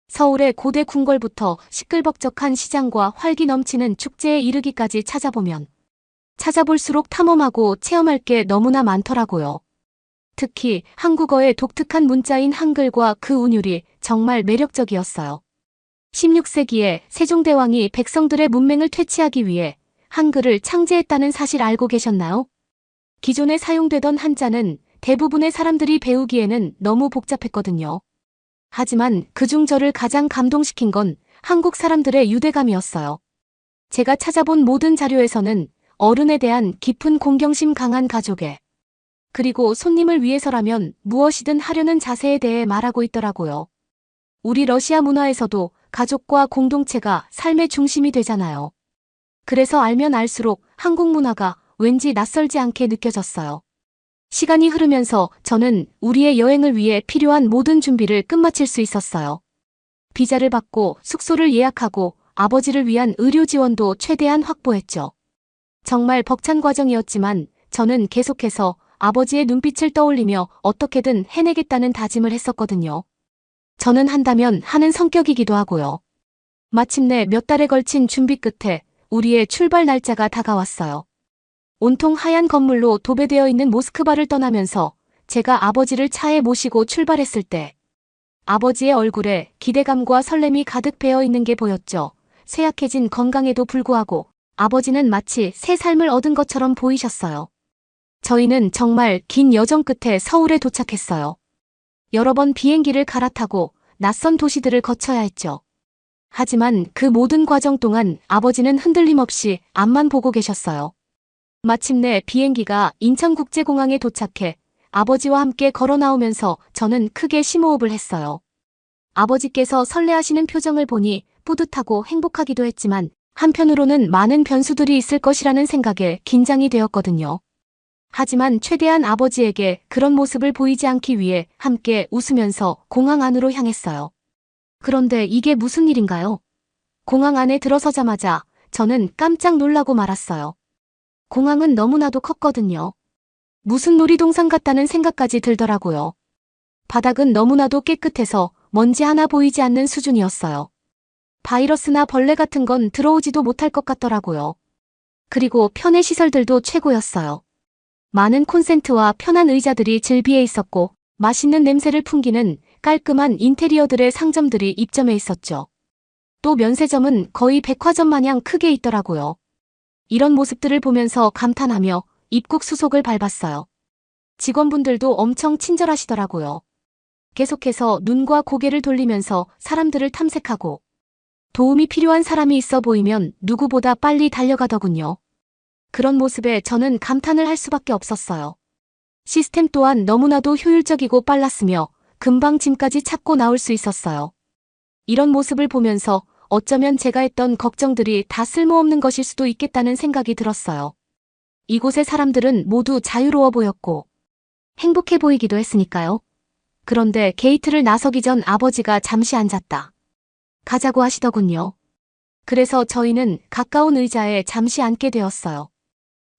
서울의 고대 궁궐부터 시끌벅적한 시장과 활기 넘치는 축제에 이르기까지 찾아보면 찾아볼수록 탐험하고 체험할 게 너무나 많더라고요. 특히 한국어의 독특한 문자인 한글과 그 운율이 정말 매력적이었어요. 16세기에 세종대왕이 백성들의 문맹을 퇴치하기 위해 한글을 창제했다는 사실 알고 계셨나요? 기존에 사용되던 한자는 대부분의 사람들이 배우기에는 너무 복잡했거든요. 하지만 그중 저를 가장 감동시킨 건 한국 사람들의 유대감이었어요. 제가 찾아본 모든 자료에서는 어른에 대한 깊은 공경심, 강한 가족애, 그리고 손님을 위해서라면 무엇이든 하려는 자세에 대해 말하고 있더라고요. 우리 러시아 문화에서도 가족과 공동체가 삶의 중심이 되잖아요. 그래서 알면 알수록 한국 문화가 왠지 낯설지 않게 느껴졌어요. 시간이 흐르면서 저는 우리의 여행을 위해 필요한 모든 준비를 끝마칠 수 있었어요. 비자를 받고 숙소를 예약하고 아버지를 위한 의료 지원도 최대한 확보했죠. 정말 벅찬 과정이었지만 저는 계속해서 아버지의 눈빛을 떠올리며 어떻게든 해내겠다는 다짐을 했었거든요. 저는 한다면 하는 성격이기도 하고요. 마침내 몇 달에 걸친 준비 끝에 우리의 출발 날짜가 다가왔어요. 온통 하얀 건물로 도배되어 있는 모스크바를 떠나면서 제가 아버지를 차에 모시고 출발했을 때 아버지의 얼굴에 기대감과 설렘이 가득 배어 있는 게 보였죠. 쇠약해진 건강에도 불구하고 아버지는 마치 새 삶을 얻은 것처럼 보이셨어요. 저희는 정말 긴 여정 끝에 서울에 도착했어요. 여러 번 비행기를 갈아타고 낯선 도시들을 거쳐야 했죠. 하지만 그 모든 과정 동안 아버지는 흔들림 없이 앞만 보고 계셨어요. 마침내 비행기가 인천국제공항에 도착해 아버지와 함께 걸어 나오면서 저는 크게 심호흡을 했어요. 아버지께서 설레하시는 표정을 보니 뿌듯하고 행복하기도 했지만 한편으로는 많은 변수들이 있을 것이라는 생각에 긴장이 되었거든요. 하지만 최대한 아버지에게 그런 모습을 보이지 않기 위해 함께 웃으면서 공항 안으로 향했어요. 그런데 이게 무슨 일인가요? 공항 안에 들어서자마자 저는 깜짝 놀라고 말았어요. 공항은 너무나도 컸거든요. 무슨 놀이동산 같다는 생각까지 들더라고요. 바닥은 너무나도 깨끗해서 먼지 하나 보이지 않는 수준이었어요. 바이러스나 벌레 같은 건 들어오지도 못할 것 같더라고요. 그리고 편의 시설들도 최고였어요. 많은 콘센트와 편한 의자들이 즐비해 있었고 맛있는 냄새를 풍기는 깔끔한 인테리어들의 상점들이 입점해 있었죠. 또 면세점은 거의 백화점 마냥 크게 있더라고요. 이런 모습들을 보면서 감탄하며 입국 수속을 밟았어요. 직원분들도 엄청 친절하시더라고요. 계속해서 눈과 고개를 돌리면서 사람들을 탐색하고 도움이 필요한 사람이 있어 보이면 누구보다 빨리 달려가더군요. 그런 모습에 저는 감탄을 할 수밖에 없었어요. 시스템 또한 너무나도 효율적이고 빨랐으며 금방 짐까지 찾고 나올 수 있었어요. 이런 모습을 보면서 어쩌면 제가 했던 걱정들이 다 쓸모없는 것일 수도 있겠다는 생각이 들었어요. 이곳의 사람들은 모두 자유로워 보였고 행복해 보이기도 했으니까요. 그런데 게이트를 나서기 전 아버지가 잠시 앉았다 가자고 하시더군요. 그래서 저희는 가까운 의자에 잠시 앉게 되었어요.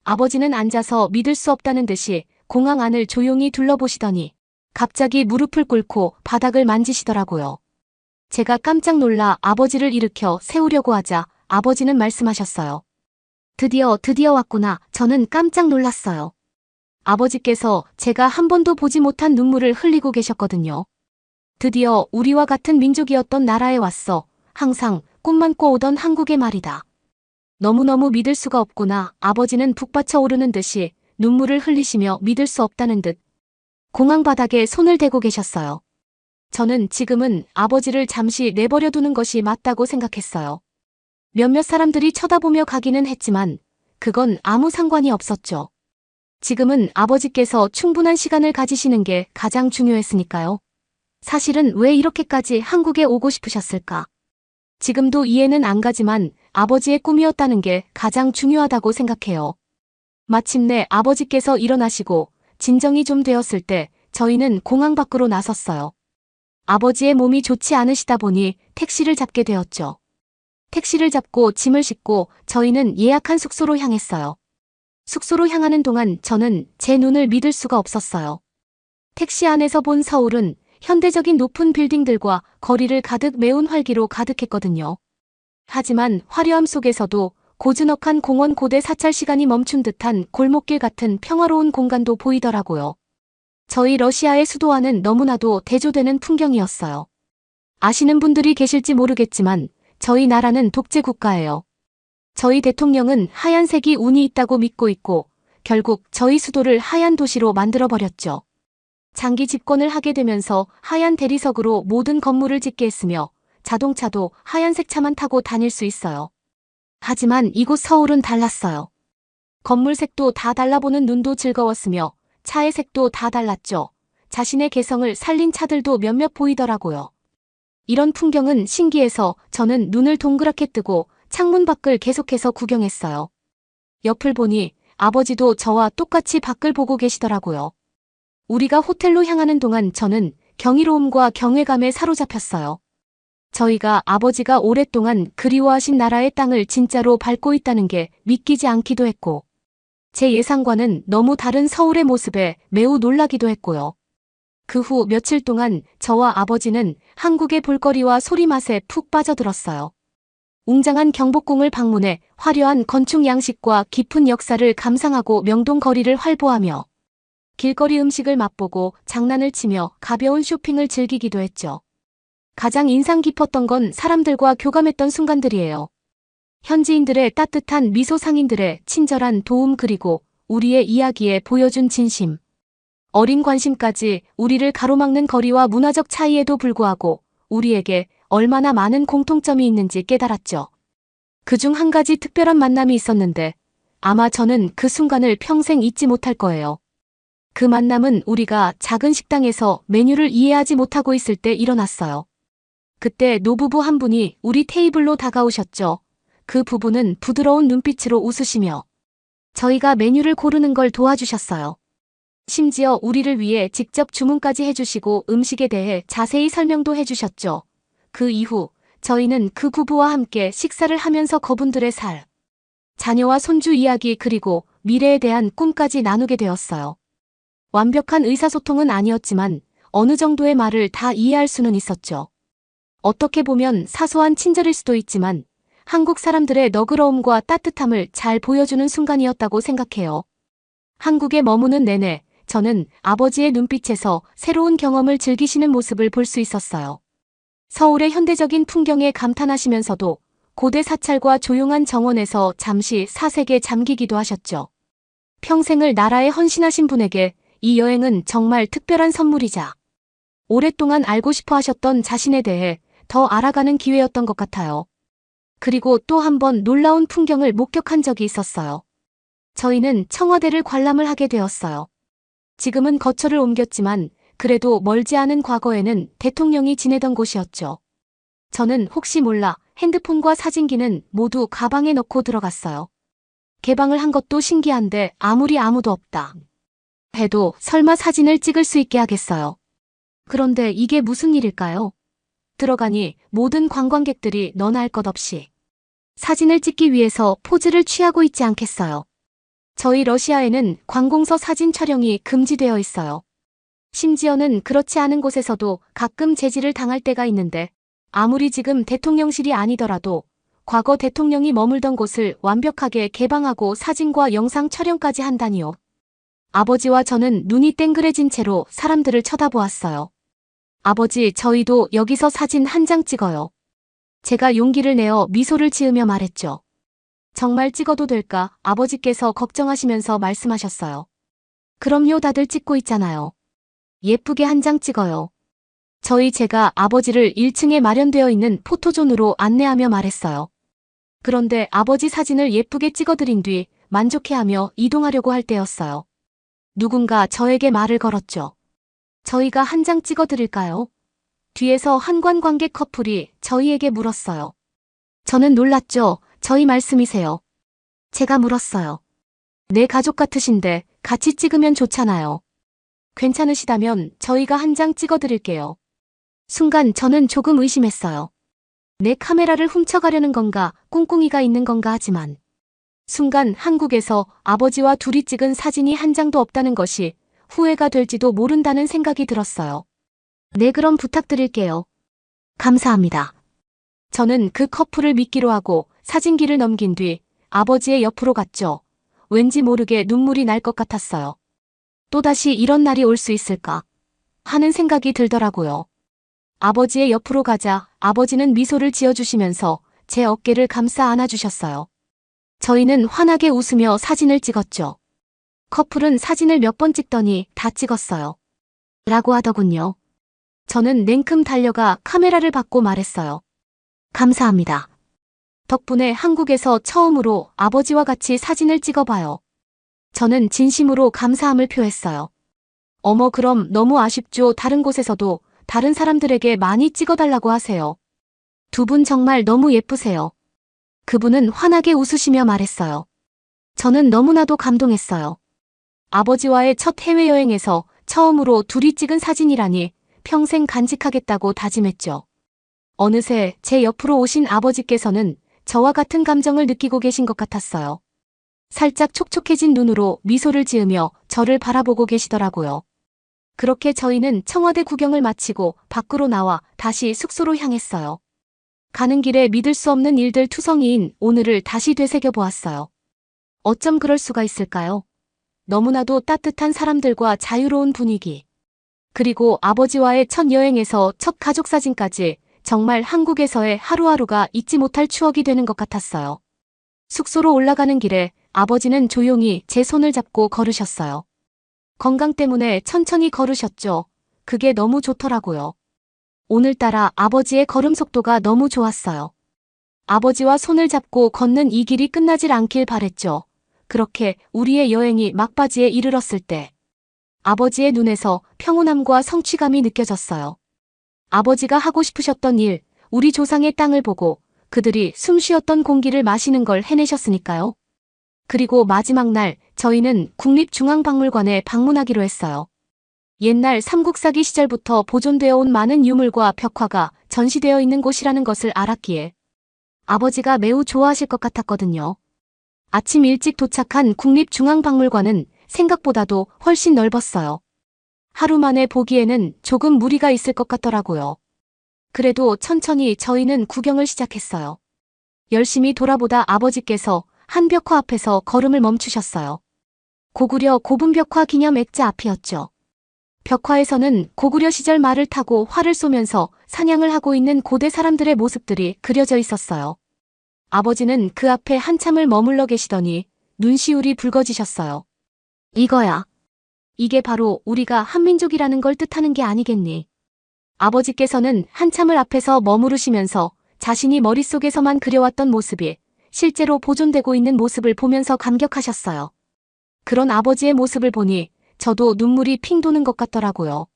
아버지는 앉아서 믿을 수 없다는 듯이 공항 안을 조용히 둘러보시더니 갑자기 무릎을 꿇고 바닥을 만지시더라고요. 제가 깜짝 놀라 아버지를 일으켜 세우려고 하자 아버지는 말씀하셨어요. 드디어 왔구나. 저는 깜짝 놀랐어요. 아버지께서 제가 한 번도 보지 못한 눈물을 흘리고 계셨거든요. 드디어 우리와 같은 민족이었던 나라에 왔어. 항상 꿈만 꿔오던 한국의 말이다. 너무너무 믿을 수가 없구나. 아버지는 북받쳐 오르는 듯이 눈물을 흘리시며 믿을 수 없다는 듯 공항 바닥에 손을 대고 계셨어요. 저는 지금은 아버지를 잠시 내버려두는 것이 맞다고 생각했어요. 몇몇 사람들이 쳐다보며 가기는 했지만 그건 아무 상관이 없었죠. 지금은 아버지께서 충분한 시간을 가지시는 게 가장 중요했으니까요. 사실은 왜 이렇게까지 한국에 오고 싶으셨을까? 지금도 이해는 안 가지만 아버지의 꿈이었다는 게 가장 중요하다고 생각해요. 마침내 아버지께서 일어나시고 진정이 좀 되었을 때 저희는 공항 밖으로 나섰어요. 아버지의 몸이 좋지 않으시다 보니 택시를 잡게 되었죠. 택시를 잡고 짐을 싣고 저희는 예약한 숙소로 향했어요. 숙소로 향하는 동안 저는 제 눈을 믿을 수가 없었어요. 택시 안에서 본 서울은 현대적인 높은 빌딩들과 거리를 가득 메운 활기로 가득했거든요. 하지만 화려함 속에서도 고즈넉한 공원 고대 사찰 시간이 멈춘 듯한 골목길 같은 평화로운 공간도 보이더라고요. 저희 러시아의 수도와는 너무나도 대조되는 풍경이었어요. 아시는 분들이 계실지 모르겠지만 저희 나라는 독재 국가예요. 저희 대통령은 하얀색이 운이 있다고 믿고 있고 결국 저희 수도를 하얀 도시로 만들어버렸죠. 장기 집권을 하게 되면서 하얀 대리석으로 모든 건물을 짓게 했으며 자동차도 하얀색 차만 타고 다닐 수 있어요. 하지만 이곳 서울은 달랐어요. 건물 색도 다 달라보는 눈도 즐거웠으며 차의 색도 다 달랐죠. 자신의 개성을 살린 차들도 몇몇 보이더라고요. 이런 풍경은 신기해서 저는 눈을 동그랗게 뜨고 창문 밖을 계속해서 구경했어요. 옆을 보니 아버지도 저와 똑같이 밖을 보고 계시더라고요. 우리가 호텔로 향하는 동안 저는 경이로움과 경외감에 사로잡혔어요. 저희가 아버지가 오랫동안 그리워하신 나라의 땅을 진짜로 밟고 있다는 게 믿기지 않기도 했고 제 예상과는 너무 다른 서울의 모습에 매우 놀라기도 했고요. 그 후 며칠 동안 저와 아버지는 한국의 볼거리와 소리맛에 푹 빠져들었어요. 웅장한 경복궁을 방문해 화려한 건축 양식과 깊은 역사를 감상하고 명동 거리를 활보하며 길거리 음식을 맛보고 장난을 치며 가벼운 쇼핑을 즐기기도 했죠. 가장 인상 깊었던 건 사람들과 교감했던 순간들이에요. 현지인들의 따뜻한 미소, 상인들의 친절한 도움, 그리고 우리의 이야기에 보여준 진심. 어린 관심까지 우리를 가로막는 거리와 문화적 차이에도 불구하고 우리에게 얼마나 많은 공통점이 있는지 깨달았죠. 그중 한 가지 특별한 만남이 있었는데 아마 저는 그 순간을 평생 잊지 못할 거예요. 그 만남은 우리가 작은 식당에서 메뉴를 이해하지 못하고 있을 때 일어났어요. 그때 노부부 한 분이 우리 테이블로 다가오셨죠. 그 부부는 부드러운 눈빛으로 웃으시며 저희가 메뉴를 고르는 걸 도와주셨어요. 심지어 우리를 위해 직접 주문까지 해주시고 음식에 대해 자세히 설명도 해주셨죠. 그 이후 저희는 그 부부와 함께 식사를 하면서 그분들의 살, 자녀와 손주 이야기, 그리고 미래에 대한 꿈까지 나누게 되었어요. 완벽한 의사소통은 아니었지만 어느 정도의 말을 다 이해할 수는 있었죠. 어떻게 보면 사소한 친절일 수도 있지만 한국 사람들의 너그러움과 따뜻함을 잘 보여주는 순간이었다고 생각해요. 한국에 머무는 내내 저는 아버지의 눈빛에서 새로운 경험을 즐기시는 모습을 볼 수 있었어요. 서울의 현대적인 풍경에 감탄하시면서도 고대 사찰과 조용한 정원에서 잠시 사색에 잠기기도 하셨죠. 평생을 나라에 헌신하신 분에게 이 여행은 정말 특별한 선물이자 오랫동안 알고 싶어 하셨던 자신에 대해 더 알아가는 기회였던 것 같아요. 그리고 또 한 번 놀라운 풍경을 목격한 적이 있었어요. 저희는 청와대를 관람을 하게 되었어요. 지금은 거처를 옮겼지만 그래도 멀지 않은 과거에는 대통령이 지내던 곳이었죠. 저는 혹시 몰라 핸드폰과 사진기는 모두 가방에 넣고 들어갔어요. 개방을 한 것도 신기한데 아무리 아무도 없다 해도 설마 사진을 찍을 수 있게 하겠어요. 그런데 이게 무슨 일일까요? 들어가니 모든 관광객들이 너나 할 것 없이 사진을 찍기 위해서 포즈를 취하고 있지 않겠어요. 저희 러시아에는 관공서 사진 촬영이 금지되어 있어요. 심지어는 그렇지 않은 곳에서도 가끔 제지를 당할 때가 있는데 아무리 지금 대통령실이 아니더라도 과거 대통령이 머물던 곳을 완벽하게 개방하고 사진과 영상 촬영까지 한다니요. 아버지와 저는 눈이 땡그레진 채로 사람들을 쳐다보았어요. 아버지, 저희도 여기서 사진 한 장 찍어요. 제가 용기를 내어 미소를 지으며 말했죠. 정말 찍어도 될까? 아버지께서 걱정하시면서 말씀하셨어요. 그럼요, 다들 찍고 있잖아요. 예쁘게 한 장 찍어요. 제가 아버지를 1층에 마련되어 있는 포토존으로 안내하며 말했어요. 그런데 아버지 사진을 예쁘게 찍어드린 뒤 만족해하며 이동하려고 할 때였어요. 누군가 저에게 말을 걸었죠. 저희가 한 장 찍어드릴까요? 뒤에서 한 관광객 커플이 저희에게 물었어요. 저는 놀랐죠. 저희 말씀이세요? 제가 물었어요. 내 가족 같으신데 같이 찍으면 좋잖아요. 괜찮으시다면 저희가 한 장 찍어드릴게요. 순간 저는 조금 의심했어요. 내 카메라를 훔쳐가려는 건가, 꿍꿍이가 있는 건가 하지만 순간 한국에서 아버지와 둘이 찍은 사진이 한 장도 없다는 것이 후회가 될지도 모른다는 생각이 들었어요. 네, 그럼 부탁드릴게요. 감사합니다. 저는 그 커플을 믿기로 하고 사진기를 넘긴 뒤 아버지의 옆으로 갔죠. 왠지 모르게 눈물이 날 것 같았어요. 또다시 이런 날이 올 수 있을까 하는 생각이 들더라고요. 아버지의 옆으로 가자 아버지는 미소를 지어주시면서 제 어깨를 감싸 안아주셨어요. 저희는 환하게 웃으며 사진을 찍었죠. 커플은 사진을 몇 번 찍더니 다 찍었어요. 라고 하더군요. 저는 냉큼 달려가 카메라를 받고 말했어요. 감사합니다. 덕분에 한국에서 처음으로 아버지와 같이 사진을 찍어봐요. 저는 진심으로 감사함을 표했어요. 어머, 그럼 너무 아쉽죠. 다른 곳에서도 다른 사람들에게 많이 찍어달라고 하세요. 두 분 정말 너무 예쁘세요. 그분은 환하게 웃으시며 말했어요. 저는 너무나도 감동했어요. 아버지와의 첫 해외여행에서 처음으로 둘이 찍은 사진이라니 평생 간직하겠다고 다짐했죠. 어느새 제 옆으로 오신 아버지께서는 저와 같은 감정을 느끼고 계신 것 같았어요. 살짝 촉촉해진 눈으로 미소를 지으며 저를 바라보고 계시더라고요. 그렇게 저희는 청와대 구경을 마치고 밖으로 나와 다시 숙소로 향했어요. 가는 길에 믿을 수 없는 일들 투성이인 오늘을 다시 되새겨보았어요. 어쩜 그럴 수가 있을까요? 너무나도 따뜻한 사람들과 자유로운 분위기. 그리고 아버지와의 첫 여행에서 첫 가족 사진까지 정말 한국에서의 하루하루가 잊지 못할 추억이 되는 것 같았어요. 숙소로 올라가는 길에 아버지는 조용히 제 손을 잡고 걸으셨어요. 건강 때문에 천천히 걸으셨죠. 그게 너무 좋더라고요. 오늘따라 아버지의 걸음 속도가 너무 좋았어요. 아버지와 손을 잡고 걷는 이 길이 끝나질 않길 바랬죠. 그렇게 우리의 여행이 막바지에 이르렀을 때 아버지의 눈에서 평온함과 성취감이 느껴졌어요. 아버지가 하고 싶으셨던 일, 우리 조상의 땅을 보고 그들이 숨 쉬었던 공기를 마시는 걸 해내셨으니까요. 그리고 마지막 날 저희는 국립중앙박물관에 방문하기로 했어요. 옛날 삼국사기 시절부터 보존되어 온 많은 유물과 벽화가 전시되어 있는 곳이라는 것을 알았기에 아버지가 매우 좋아하실 것 같았거든요. 아침 일찍 도착한 국립중앙박물관은 생각보다도 훨씬 넓었어요. 하루 만에 보기에는 조금 무리가 있을 것 같더라고요. 그래도 천천히 저희는 구경을 시작했어요. 열심히 돌아보다 아버지께서 한 벽화 앞에서 걸음을 멈추셨어요. 고구려 고분벽화 기념 액자 앞이었죠. 벽화에서는 고구려 시절 말을 타고 활을 쏘면서 사냥을 하고 있는 고대 사람들의 모습들이 그려져 있었어요. 아버지는 그 앞에 한참을 머물러 계시더니 눈시울이 붉어지셨어요. 이거야. 이게 바로 우리가 한민족이라는 걸 뜻하는 게 아니겠니? 아버지께서는 한참을 앞에서 머무르시면서 자신이 머릿속에서만 그려왔던 모습이 실제로 보존되고 있는 모습을 보면서 감격하셨어요. 그런 아버지의 모습을 보니 저도 눈물이 핑 도는 것 같더라고요.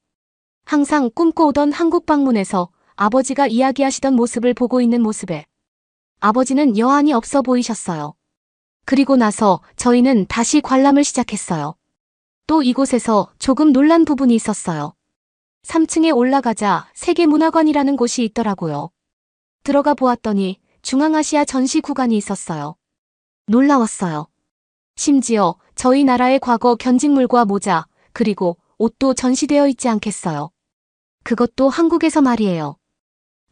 항상 꿈꿔오던 한국 방문에서 아버지가 이야기하시던 모습을 보고 있는 모습에 아버지는 여한이 없어 보이셨어요. 그리고 나서 저희는 다시 관람을 시작했어요. 또 이곳에서 조금 놀란 부분이 있었어요. 3층에 올라가자 세계문화관이라는 곳이 있더라고요. 들어가 보았더니 중앙아시아 전시 구간이 있었어요. 놀라웠어요. 심지어 저희 나라의 과거 견직물과 모자, 그리고 옷도 전시되어 있지 않겠어요. 그것도 한국에서 말이에요.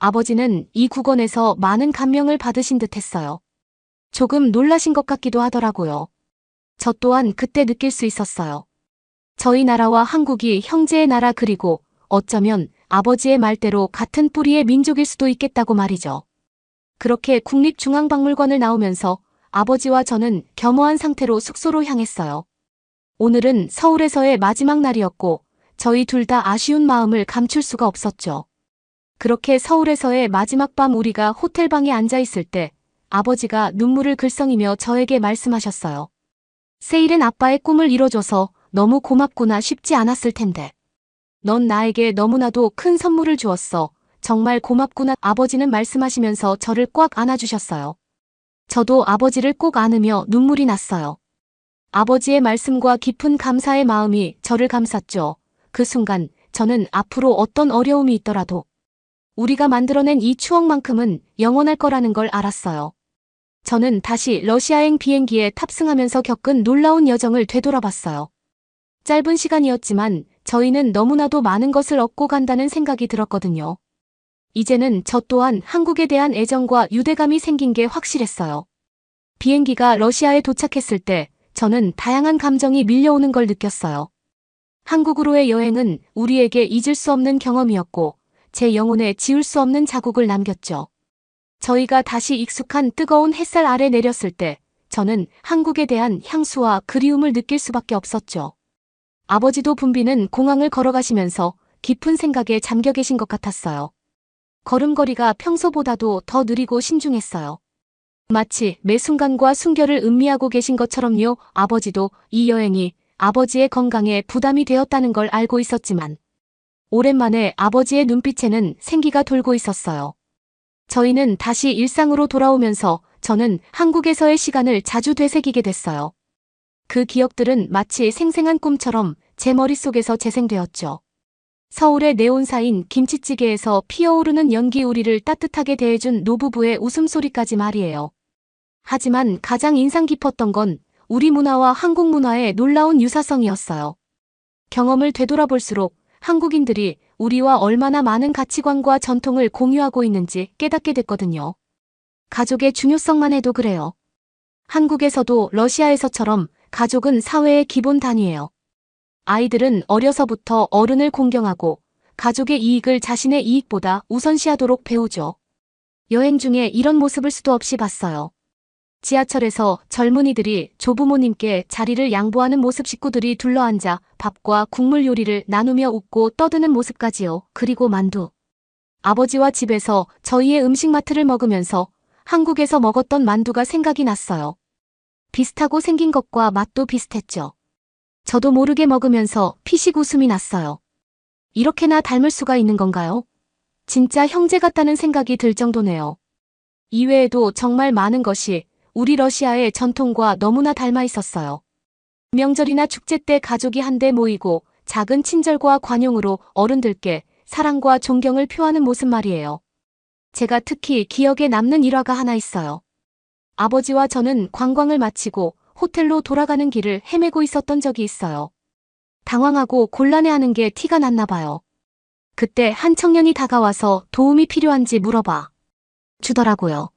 아버지는 이 구건에서 많은 감명을 받으신 듯 했어요. 조금 놀라신 것 같기도 하더라고요. 저 또한 그때 느낄 수 있었어요. 저희 나라와 한국이 형제의 나라 그리고 어쩌면 아버지의 말대로 같은 뿌리의 민족일 수도 있겠다고 말이죠. 그렇게 국립중앙박물관을 나오면서 아버지와 저는 겸허한 상태로 숙소로 향했어요. 오늘은 서울에서의 마지막 날이었고 저희 둘 다 아쉬운 마음을 감출 수가 없었죠. 그렇게 서울에서의 마지막 밤 우리가 호텔방에 앉아 있을 때 아버지가 눈물을 글썽이며 저에게 말씀하셨어요. 세일은 아빠의 꿈을 이뤄줘서 너무 고맙구나. 쉽지 않았을 텐데. 넌 나에게 너무나도 큰 선물을 주었어. 정말 고맙구나. 아버지는 말씀하시면서 저를 꽉 안아주셨어요. 저도 아버지를 꼭 안으며 눈물이 났어요. 아버지의 말씀과 깊은 감사의 마음이 저를 감쌌죠. 그 순간 저는 앞으로 어떤 어려움이 있더라도 우리가 만들어낸 이 추억만큼은 영원할 거라는 걸 알았어요. 저는 다시 러시아행 비행기에 탑승하면서 겪은 놀라운 여정을 되돌아봤어요. 짧은 시간이었지만 저희는 너무나도 많은 것을 얻고 간다는 생각이 들었거든요. 이제는 저 또한 한국에 대한 애정과 유대감이 생긴 게 확실했어요. 비행기가 러시아에 도착했을 때 저는 다양한 감정이 밀려오는 걸 느꼈어요. 한국으로의 여행은 우리에게 잊을 수 없는 경험이었고 제 영혼에 지울 수 없는 자국을 남겼죠. 저희가 다시 익숙한 뜨거운 햇살 아래 내렸을 때 저는 한국에 대한 향수와 그리움을 느낄 수밖에 없었죠. 아버지도 붐비는 공항을 걸어가시면서 깊은 생각에 잠겨 계신 것 같았어요. 걸음걸이가 평소보다도 더 느리고 신중했어요. 마치 매 순간과 순결을 음미하고 계신 것처럼요. 아버지도 이 여행이 아버지의 건강에 부담이 되었다는 걸 알고 있었지만 오랜만에 아버지의 눈빛에는 생기가 돌고 있었어요. 저희는 다시 일상으로 돌아오면서 저는 한국에서의 시간을 자주 되새기게 됐어요. 그 기억들은 마치 생생한 꿈처럼 제 머릿속에서 재생되었죠. 서울의 네온사인 김치찌개에서 피어오르는 연기 우리를 따뜻하게 대해준 노부부의 웃음소리까지 말이에요. 하지만 가장 인상 깊었던 건 우리 문화와 한국 문화의 놀라운 유사성이었어요. 경험을 되돌아볼수록 한국인들이 우리와 얼마나 많은 가치관과 전통을 공유하고 있는지 깨닫게 됐거든요. 가족의 중요성만 해도 그래요. 한국에서도 러시아에서처럼 가족은 사회의 기본 단위예요. 아이들은 어려서부터 어른을 공경하고 가족의 이익을 자신의 이익보다 우선시하도록 배우죠. 여행 중에 이런 모습을 수도 없이 봤어요. 지하철에서 젊은이들이 조부모님께 자리를 양보하는 모습, 식구들이 둘러앉아 밥과 국물 요리를 나누며 웃고 떠드는 모습까지요. 그리고 만두. 아버지와 집에서 저희의 음식 마트를 먹으면서 한국에서 먹었던 만두가 생각이 났어요. 비슷하고 생긴 것과 맛도 비슷했죠. 저도 모르게 먹으면서 피식 웃음이 났어요. 이렇게나 닮을 수가 있는 건가요? 진짜 형제 같다는 생각이 들 정도네요. 이외에도 정말 많은 것이 우리 러시아의 전통과 너무나 닮아 있었어요. 명절이나 축제 때 가족이 한데 모이고 작은 친절과 관용으로 어른들께 사랑과 존경을 표하는 모습 말이에요. 제가 특히 기억에 남는 일화가 하나 있어요. 아버지와 저는 관광을 마치고 호텔로 돌아가는 길을 헤매고 있었던 적이 있어요. 당황하고 곤란해하는 게 티가 났나 봐요. 그때 한 청년이 다가와서 도움이 필요한지 물어봐 주더라고요.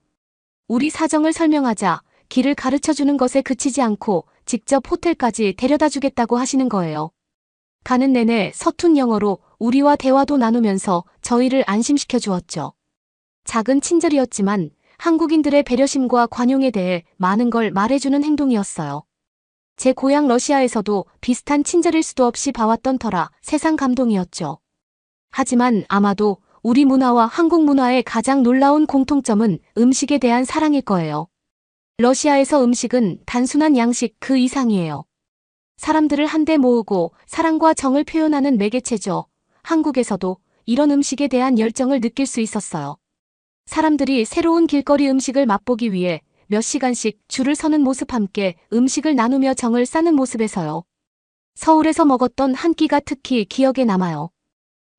우리 사정을 설명하자 길을 가르쳐주는 것에 그치지 않고 직접 호텔까지 데려다 주겠다고 하시는 거예요. 가는 내내 서툰 영어로 우리와 대화도 나누면서 저희를 안심시켜 주었죠. 작은 친절이었지만 한국인들의 배려심과 관용에 대해 많은 걸 말해주는 행동이었어요. 제 고향 러시아에서도 비슷한 친절일 수도 없이 봐왔던 터라 세상 감동이었죠. 하지만 아마도 우리 문화와 한국 문화의 가장 놀라운 공통점은 음식에 대한 사랑일 거예요. 러시아에서 음식은 단순한 양식 그 이상이에요. 사람들을 한데 모으고 사랑과 정을 표현하는 매개체죠. 한국에서도 이런 음식에 대한 열정을 느낄 수 있었어요. 사람들이 새로운 길거리 음식을 맛보기 위해 몇 시간씩 줄을 서는 모습, 함께 음식을 나누며 정을 쌓는 모습에서요. 서울에서 먹었던 한 끼가 특히 기억에 남아요.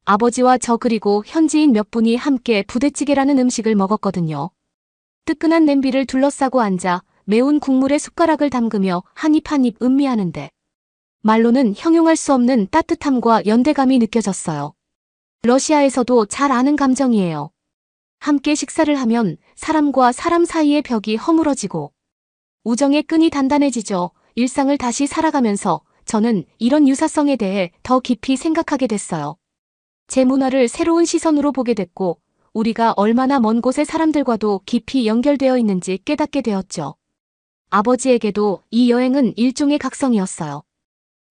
아버지와 저 그리고 현지인 몇 분이 함께 부대찌개라는 음식을 먹었거든요. 뜨끈한 냄비를 둘러싸고 앉아 매운 국물에 숟가락을 담그며 한 입 한 입 음미하는데 말로는 형용할 수 없는 따뜻함과 연대감이 느껴졌어요. 러시아에서도 잘 아는 감정이에요. 함께 식사를 하면 사람과 사람 사이의 벽이 허물어지고 우정의 끈이 단단해지죠. 일상을 다시 살아가면서 저는 이런 유사성에 대해 더 깊이 생각하게 됐어요. 제 문화를 새로운 시선으로 보게 됐고 우리가 얼마나 먼 곳의 사람들과도 깊이 연결되어 있는지 깨닫게 되었죠. 아버지에게도 이 여행은 일종의 각성이었어요.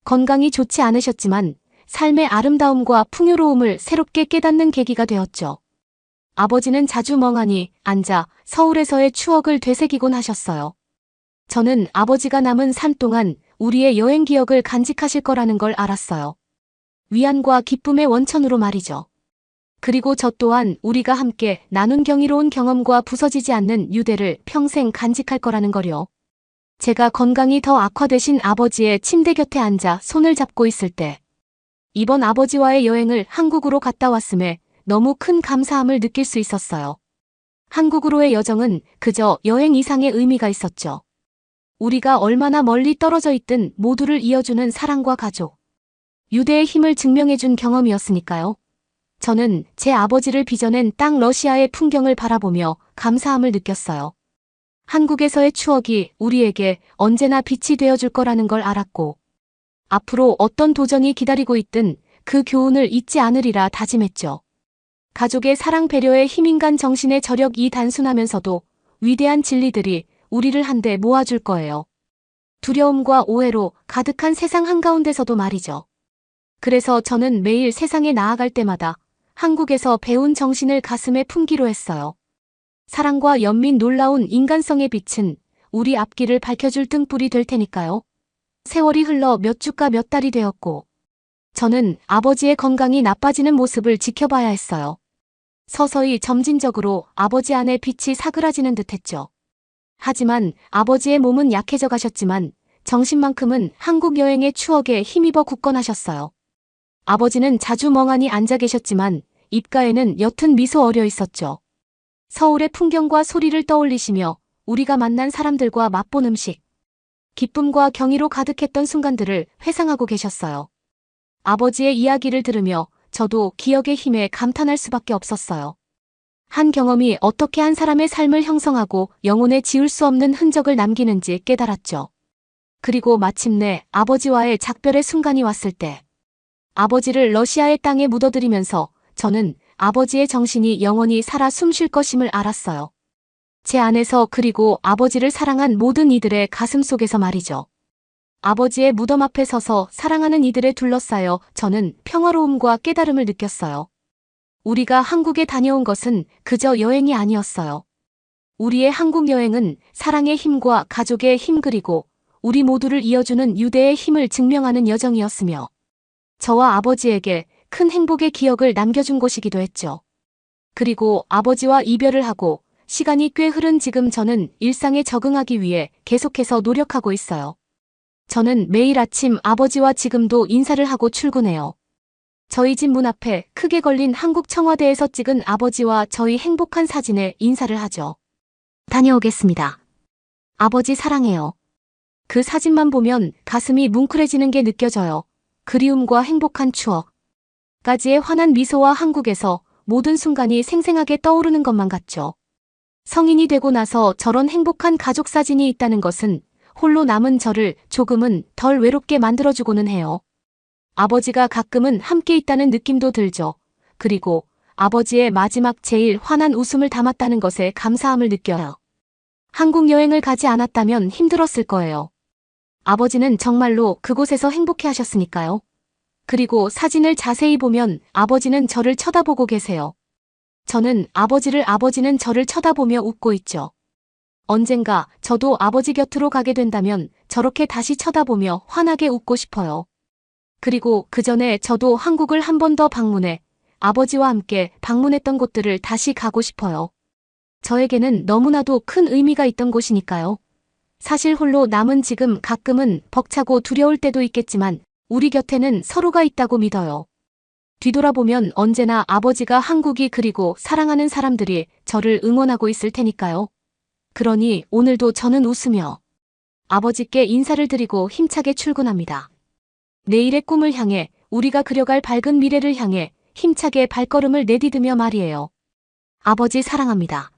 건강이 좋지 않으셨지만 삶의 아름다움과 풍요로움을 새롭게 깨닫는 계기가 되었죠. 아버지는 자주 멍하니 앉아 서울에서의 추억을 되새기곤 하셨어요. 저는 아버지가 남은 삶 동안 우리의 여행 기억을 간직하실 거라는 걸 알았어요. 위안과 기쁨의 원천으로 말이죠. 그리고 저 또한 우리가 함께 나눈 경이로운 경험과 부서지지 않는 유대를 평생 간직할 거라는 거요. 제가 건강이 더 악화되신 아버지의 침대 곁에 앉아 손을 잡고 있을 때 이번 아버지와의 여행을 한국으로 갔다 왔음에 너무 큰 감사함을 느낄 수 있었어요. 한국으로의 여정은 그저 여행 이상의 의미가 있었죠. 우리가 얼마나 멀리 떨어져 있든 모두를 이어주는 사랑과 가족, 유대의 힘을 증명해준 경험이었으니까요. 저는 제 아버지를 빚어낸 땅 러시아의 풍경을 바라보며 감사함을 느꼈어요. 한국에서의 추억이 우리에게 언제나 빛이 되어줄 거라는 걸 알았고 앞으로 어떤 도전이 기다리고 있든 그 교훈을 잊지 않으리라 다짐했죠. 가족의 사랑, 배려의 힘, 인간 정신의 저력, 이 단순하면서도 위대한 진리들이 우리를 한데 모아줄 거예요. 두려움과 오해로 가득한 세상 한가운데서도 말이죠. 그래서 저는 매일 세상에 나아갈 때마다 한국에서 배운 정신을 가슴에 품기로 했어요. 사랑과 연민, 놀라운 인간성의 빛은 우리 앞길을 밝혀줄 등불이 될 테니까요. 세월이 흘러 몇 주가 몇 달이 되었고 저는 아버지의 건강이 나빠지는 모습을 지켜봐야 했어요. 서서히 점진적으로 아버지 안에 빛이 사그라지는 듯했죠. 하지만 아버지의 몸은 약해져 가셨지만 정신만큼은 한국 여행의 추억에 힘입어 굳건하셨어요. 아버지는 자주 멍하니 앉아 계셨지만 입가에는 옅은 미소 어려 있었죠. 서울의 풍경과 소리를 떠올리시며 우리가 만난 사람들과 맛본 음식, 기쁨과 경의로 가득했던 순간들을 회상하고 계셨어요. 아버지의 이야기를 들으며 저도 기억의 힘에 감탄할 수밖에 없었어요. 한 경험이 어떻게 한 사람의 삶을 형성하고 영혼에 지울 수 없는 흔적을 남기는지 깨달았죠. 그리고 마침내 아버지와의 작별의 순간이 왔을 때 아버지를 러시아의 땅에 묻어들이면서 저는 아버지의 정신이 영원히 살아 숨쉴 것임을 알았어요. 제 안에서 그리고 아버지를 사랑한 모든 이들의 가슴 속에서 말이죠. 아버지의 무덤 앞에 서서 사랑하는 이들에 둘러싸여 저는 평화로움과 깨달음을 느꼈어요. 우리가 한국에 다녀온 것은 그저 여행이 아니었어요. 우리의 한국 여행은 사랑의 힘과 가족의 힘 그리고 우리 모두를 이어주는 유대의 힘을 증명하는 여정이었으며 저와 아버지에게 큰 행복의 기억을 남겨준 곳이기도 했죠. 그리고 아버지와 이별을 하고 시간이 꽤 흐른 지금 저는 일상에 적응하기 위해 계속해서 노력하고 있어요. 저는 매일 아침 아버지와 지금도 인사를 하고 출근해요. 저희 집 문 앞에 크게 걸린 한국 청와대에서 찍은 아버지와 저희 행복한 사진에 인사를 하죠. 다녀오겠습니다. 아버지 사랑해요. 그 사진만 보면 가슴이 뭉클해지는 게 느껴져요. 그리움과 행복한 추억. 까지의 환한 미소와 한국에서 모든 순간이 생생하게 떠오르는 것만 같죠. 성인이 되고 나서 저런 행복한 가족 사진이 있다는 것은 홀로 남은 저를 조금은 덜 외롭게 만들어주고는 해요. 아버지가 가끔은 함께 있다는 느낌도 들죠. 그리고 아버지의 마지막 제일 환한 웃음을 담았다는 것에 감사함을 느껴요. 한국 여행을 가지 않았다면 힘들었을 거예요. 아버지는 정말로 그곳에서 행복해 하셨으니까요. 그리고 사진을 자세히 보면 아버지는 저를 쳐다보고 계세요. 저는 아버지는 저를 쳐다보며 웃고 있죠. 언젠가 저도 아버지 곁으로 가게 된다면 저렇게 다시 쳐다보며 환하게 웃고 싶어요. 그리고 그 전에 저도 한국을 한 번 더 방문해 아버지와 함께 방문했던 곳들을 다시 가고 싶어요. 저에게는 너무나도 큰 의미가 있던 곳이니까요. 사실 홀로 남은 지금 가끔은 벅차고 두려울 때도 있겠지만 우리 곁에는 서로가 있다고 믿어요. 뒤돌아보면 언제나 아버지가 한국이 그리고 사랑하는 사람들이 저를 응원하고 있을 테니까요. 그러니 오늘도 저는 웃으며 아버지께 인사를 드리고 힘차게 출근합니다. 내일의 꿈을 향해 우리가 그려갈 밝은 미래를 향해 힘차게 발걸음을 내디디며 말이에요. 아버지 사랑합니다.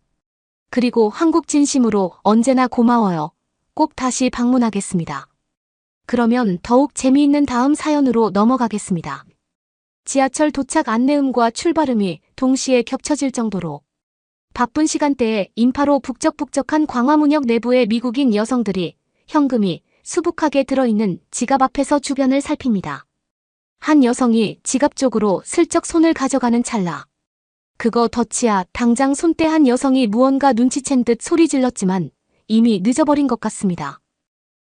그리고 한국 진심으로 언제나 고마워요. 꼭 다시 방문하겠습니다. 그러면 더욱 재미있는 다음 사연으로 넘어가겠습니다. 지하철 도착 안내음과 출발음이 동시에 겹쳐질 정도로 바쁜 시간대에 인파로 북적북적한 광화문역 내부의 미국인 여성들이 현금이 수북하게 들어있는 지갑 앞에서 주변을 살핍니다. 한 여성이 지갑 쪽으로 슬쩍 손을 가져가는 찰나. 그거 덫이야. 당장 손대한 여성이 무언가 눈치챈 듯 소리 질렀지만 이미 늦어버린 것 같습니다.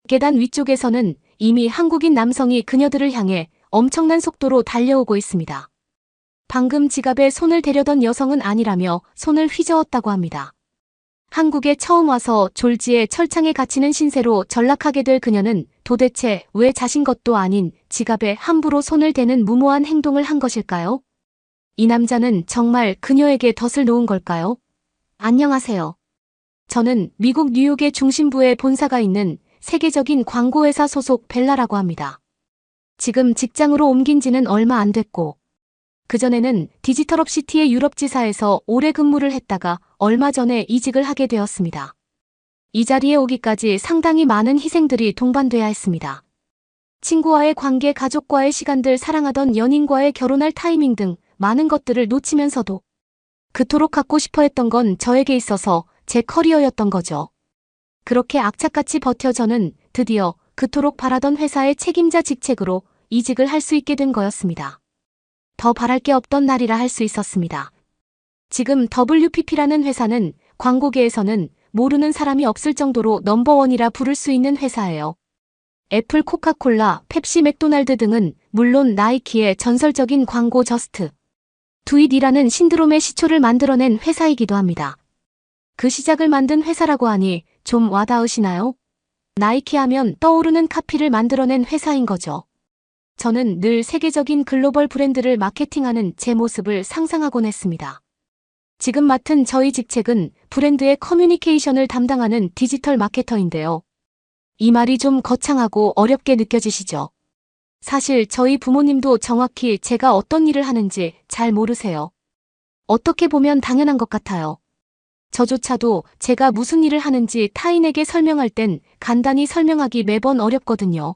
계단 위쪽에서는 이미 한국인 남성이 그녀들을 향해 엄청난 속도로 달려오고 있습니다. 방금 지갑에 손을 대려던 여성은 아니라며 손을 휘저었다고 합니다. 한국에 처음 와서 졸지에 철창에 갇히는 신세로 전락하게 될 그녀는 도대체 왜 자신 것도 아닌 지갑에 함부로 손을 대는 무모한 행동을 한 것일까요? 이 남자는 정말 그녀에게 덫을 놓은 걸까요? 안녕하세요. 저는 미국 뉴욕의 중심부에 본사가 있는 세계적인 광고회사 소속 벨라라고 합니다. 지금 직장으로 옮긴 지는 얼마 안 됐고 그전에는 디지털업시티의 유럽지사에서 오래 근무를 했다가 얼마 전에 이직을 하게 되었습니다. 이 자리에 오기까지 상당히 많은 희생들이 동반돼야 했습니다. 친구와의 관계, 가족과의 시간들, 사랑하던 연인과의 결혼할 타이밍 등 많은 것들을 놓치면서도 그토록 갖고 싶어 했던 건 저에게 있어서 제 커리어였던 거죠. 그렇게 악착같이 버텨 저는 드디어 그토록 바라던 회사의 책임자 직책으로 이직을 할 수 있게 된 거였습니다. 더 바랄 게 없던 날이라 할 수 있었습니다. 지금 WPP라는 회사는 광고계에서는 모르는 사람이 없을 정도로 넘버원이라 부를 수 있는 회사예요. 애플, 코카콜라, 펩시, 맥도날드 등은 물론 나이키의 전설적인 광고 저스트 두 잇이라는 신드롬의 시초를 만들어낸 회사이기도 합니다. 그 시작을 만든 회사라고 하니 좀 와닿으시나요? 나이키 하면 떠오르는 카피를 만들어낸 회사인 거죠. 저는 늘 세계적인 글로벌 브랜드를 마케팅하는 제 모습을 상상하곤 했습니다. 지금 맡은 저희 직책은 브랜드의 커뮤니케이션을 담당하는 디지털 마케터인데요. 이 말이 좀 거창하고 어렵게 느껴지시죠? 사실 저희 부모님도 정확히 제가 어떤 일을 하는지 잘 모르세요. 어떻게 보면 당연한 것 같아요. 저조차도 제가 무슨 일을 하는지 타인에게 설명할 땐 간단히 설명하기 매번 어렵거든요.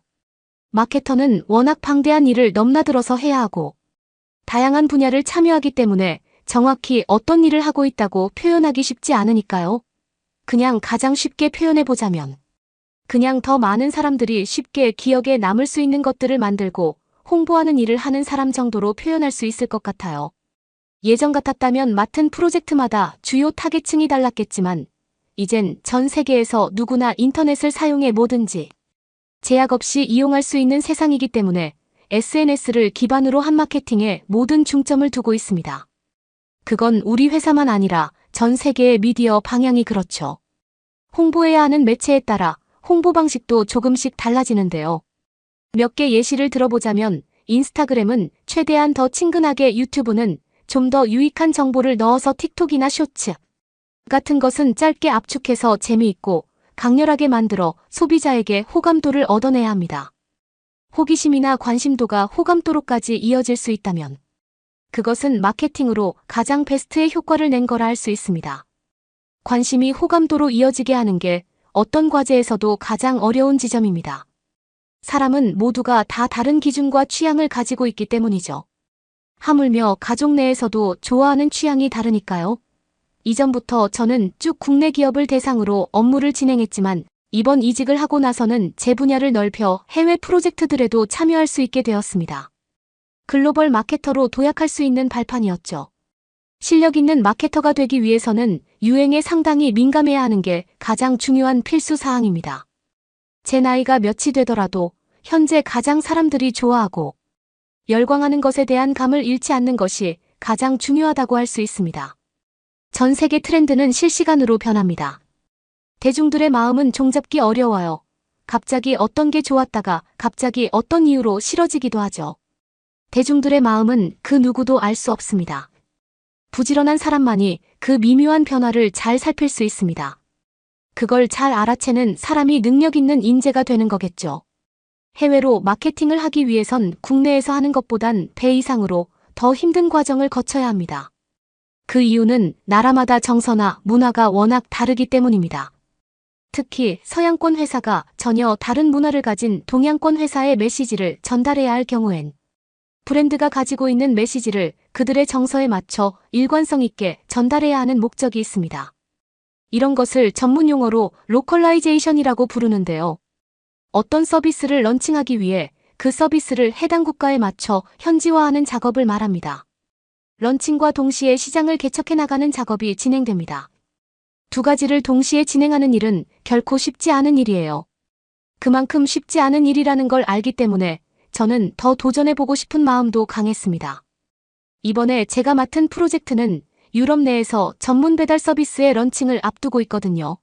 마케터는 워낙 방대한 일을 넘나들어서 해야 하고 다양한 분야를 참여하기 때문에 정확히 어떤 일을 하고 있다고 표현하기 쉽지 않으니까요. 그냥 가장 쉽게 표현해보자면 그냥 더 많은 사람들이 쉽게 기억에 남을 수 있는 것들을 만들고 홍보하는 일을 하는 사람 정도로 표현할 수 있을 것 같아요. 예전 같았다면 맡은 프로젝트마다 주요 타겟층이 달랐겠지만 이젠 전 세계에서 누구나 인터넷을 사용해 뭐든지 제약 없이 이용할 수 있는 세상이기 때문에 SNS를 기반으로 한 마케팅에 모든 중점을 두고 있습니다. 그건 우리 회사만 아니라 전 세계의 미디어 방향이 그렇죠. 홍보해야 하는 매체에 따라 홍보 방식도 조금씩 달라지는데요. 몇 개 예시를 들어보자면 인스타그램은 최대한 더 친근하게, 유튜브는 좀 더 유익한 정보를 넣어서, 틱톡이나 쇼츠 같은 것은 짧게 압축해서 재미있고 강렬하게 만들어 소비자에게 호감도를 얻어내야 합니다. 호기심이나 관심도가 호감도로까지 이어질 수 있다면 그것은 마케팅으로 가장 베스트의 효과를 낸 거라 할 수 있습니다. 관심이 호감도로 이어지게 하는 게 어떤 과제에서도 가장 어려운 지점입니다. 사람은 모두가 다 다른 기준과 취향을 가지고 있기 때문이죠. 하물며 가족 내에서도 좋아하는 취향이 다르니까요. 이전부터 저는 쭉 국내 기업을 대상으로 업무를 진행했지만 이번 이직을 하고 나서는 제 분야를 넓혀 해외 프로젝트들에도 참여할 수 있게 되었습니다. 글로벌 마케터로 도약할 수 있는 발판이었죠. 실력 있는 마케터가 되기 위해서는 유행에 상당히 민감해야 하는 게 가장 중요한 필수 사항입니다. 제 나이가 몇이 되더라도 현재 가장 사람들이 좋아하고 열광하는 것에 대한 감을 잃지 않는 것이 가장 중요하다고 할 수 있습니다. 전 세계 트렌드는 실시간으로 변합니다. 대중들의 마음은 종잡기 어려워요. 갑자기 어떤 게 좋았다가 갑자기 어떤 이유로 싫어지기도 하죠. 대중들의 마음은 그 누구도 알 수 없습니다. 부지런한 사람만이 그 미묘한 변화를 잘 살필 수 있습니다. 그걸 잘 알아채는 사람이 능력 있는 인재가 되는 거겠죠. 해외로 마케팅을 하기 위해선 국내에서 하는 것보단 배 이상으로 더 힘든 과정을 거쳐야 합니다. 그 이유는 나라마다 정서나 문화가 워낙 다르기 때문입니다. 특히 서양권 회사가 전혀 다른 문화를 가진 동양권 회사의 메시지를 전달해야 할 경우엔 브랜드가 가지고 있는 메시지를 그들의 정서에 맞춰 일관성 있게 전달해야 하는 목적이 있습니다. 이런 것을 전문 용어로 로컬라이제이션이라고 부르는데요. 어떤 서비스를 런칭하기 위해 그 서비스를 해당 국가에 맞춰 현지화하는 작업을 말합니다. 런칭과 동시에 시장을 개척해 나가는 작업이 진행됩니다. 두 가지를 동시에 진행하는 일은 결코 쉽지 않은 일이에요. 그만큼 쉽지 않은 일이라는 걸 알기 때문에 저는 더 도전해보고 싶은 마음도 강했습니다. 이번에 제가 맡은 프로젝트는 유럽 내에서 전문 배달 서비스의 런칭을 앞두고 있거든요.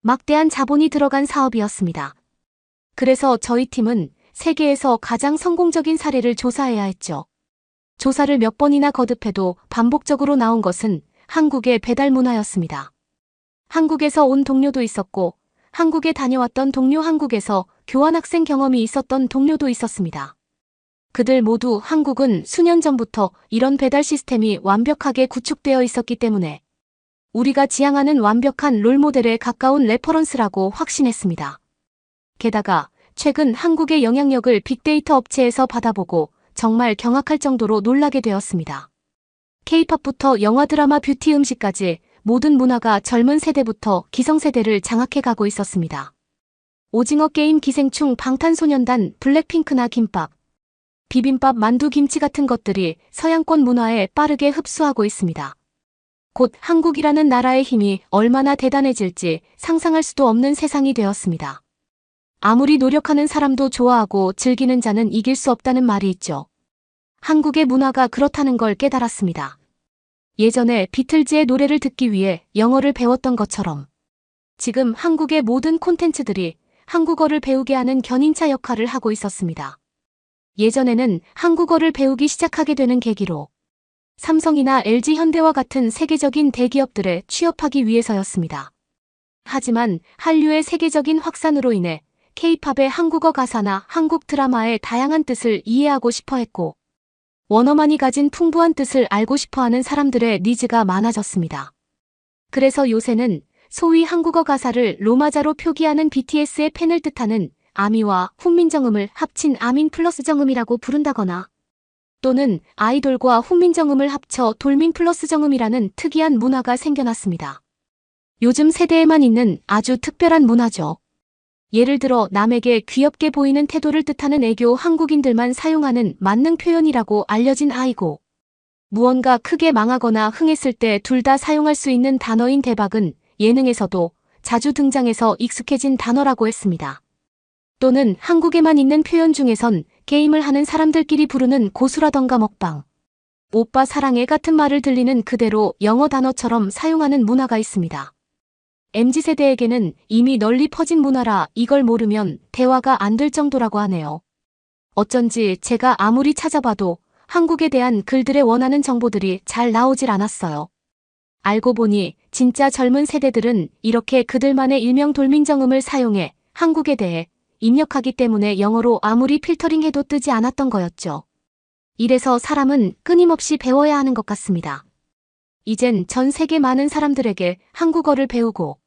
막대한 자본이 들어간 사업이었습니다. 그래서 저희 팀은 세계에서 가장 성공적인 사례를 조사해야 했죠. 조사를 몇 번이나 거듭해도 반복적으로 나온 것은 한국의 배달 문화였습니다. 한국에서 온 동료도 있었고 한국에 다녀왔던 동료, 한국에서 교환학생 경험이 있었던 동료도 있었습니다. 그들 모두 한국은 수년 전부터 이런 배달 시스템이 완벽하게 구축되어 있었기 때문에 우리가 지향하는 완벽한 롤모델에 가까운 레퍼런스라고 확신했습니다. 게다가 최근 한국의 영향력을 빅데이터 업체에서 받아보고 정말 경악할 정도로 놀라게 되었습니다. K-팝부터 영화, 드라마, 뷰티, 음식까지 모든 문화가 젊은 세대부터 기성세대를 장악해 가고 있었습니다. 오징어 게임, 기생충, 방탄소년단, 블랙핑크나 김밥, 비빔밥, 만두, 김치 같은 것들이 서양권 문화에 빠르게 흡수하고 있습니다. 곧 한국이라는 나라의 힘이 얼마나 대단해질지 상상할 수도 없는 세상이 되었습니다. 아무리 노력하는 사람도 좋아하고 즐기는 자는 이길 수 없다는 말이 있죠. 한국의 문화가 그렇다는 걸 깨달았습니다. 예전에 비틀즈의 노래를 듣기 위해 영어를 배웠던 것처럼 지금 한국의 모든 콘텐츠들이 한국어를 배우게 하는 견인차 역할을 하고 있었습니다. 예전에는 한국어를 배우기 시작하게 되는 계기로 삼성이나 LG, 현대와 같은 세계적인 대기업들에 취업하기 위해서였습니다. 하지만 한류의 세계적인 확산으로 인해 K-팝의 한국어 가사나 한국 드라마의 다양한 뜻을 이해하고 싶어 했고 원어만이 가진 풍부한 뜻을 알고 싶어하는 사람들의 니즈가 많아졌습니다. 그래서 요새는 소위 한국어 가사를 로마자로 표기하는 BTS의 팬을 뜻하는 아미와 훈민정음을 합친 아민 플러스 정음이라고 부른다거나 또는 아이돌과 훈민정음을 합쳐 돌민 플러스 정음이라는 특이한 문화가 생겨났습니다. 요즘 세대에만 있는 아주 특별한 문화죠. 예를 들어 남에게 귀엽게 보이는 태도를 뜻하는 애교 한국인들만 사용하는 만능 표현이라고 알려진 아이고, 무언가 크게 망하거나 흥했을 때 둘 다 사용할 수 있는 단어인 대박은 예능에서도 자주 등장해서 익숙해진 단어라고 했습니다. 또는 한국에만 있는 표현 중에선 게임을 하는 사람들끼리 부르는 고수라던가 먹방, 오빠 사랑해 같은 말을 들리는 그대로 영어 단어처럼 사용하는 문화가 있습니다. MZ세대에게는 이미 널리 퍼진 문화라 이걸 모르면 대화가 안 될 정도라고 하네요. 어쩐지 제가 아무리 찾아봐도 한국에 대한 글들에 원하는 정보들이 잘 나오질 않았어요. 알고 보니 진짜 젊은 세대들은 이렇게 그들만의 일명 돌민정음을 사용해 한국에 대해 입력하기 때문에 영어로 아무리 필터링해도 뜨지 않았던 거였죠. 이래서 사람은 끊임없이 배워야 하는 것 같습니다. 이젠 전 세계 많은 사람들에게 한국어를 배우고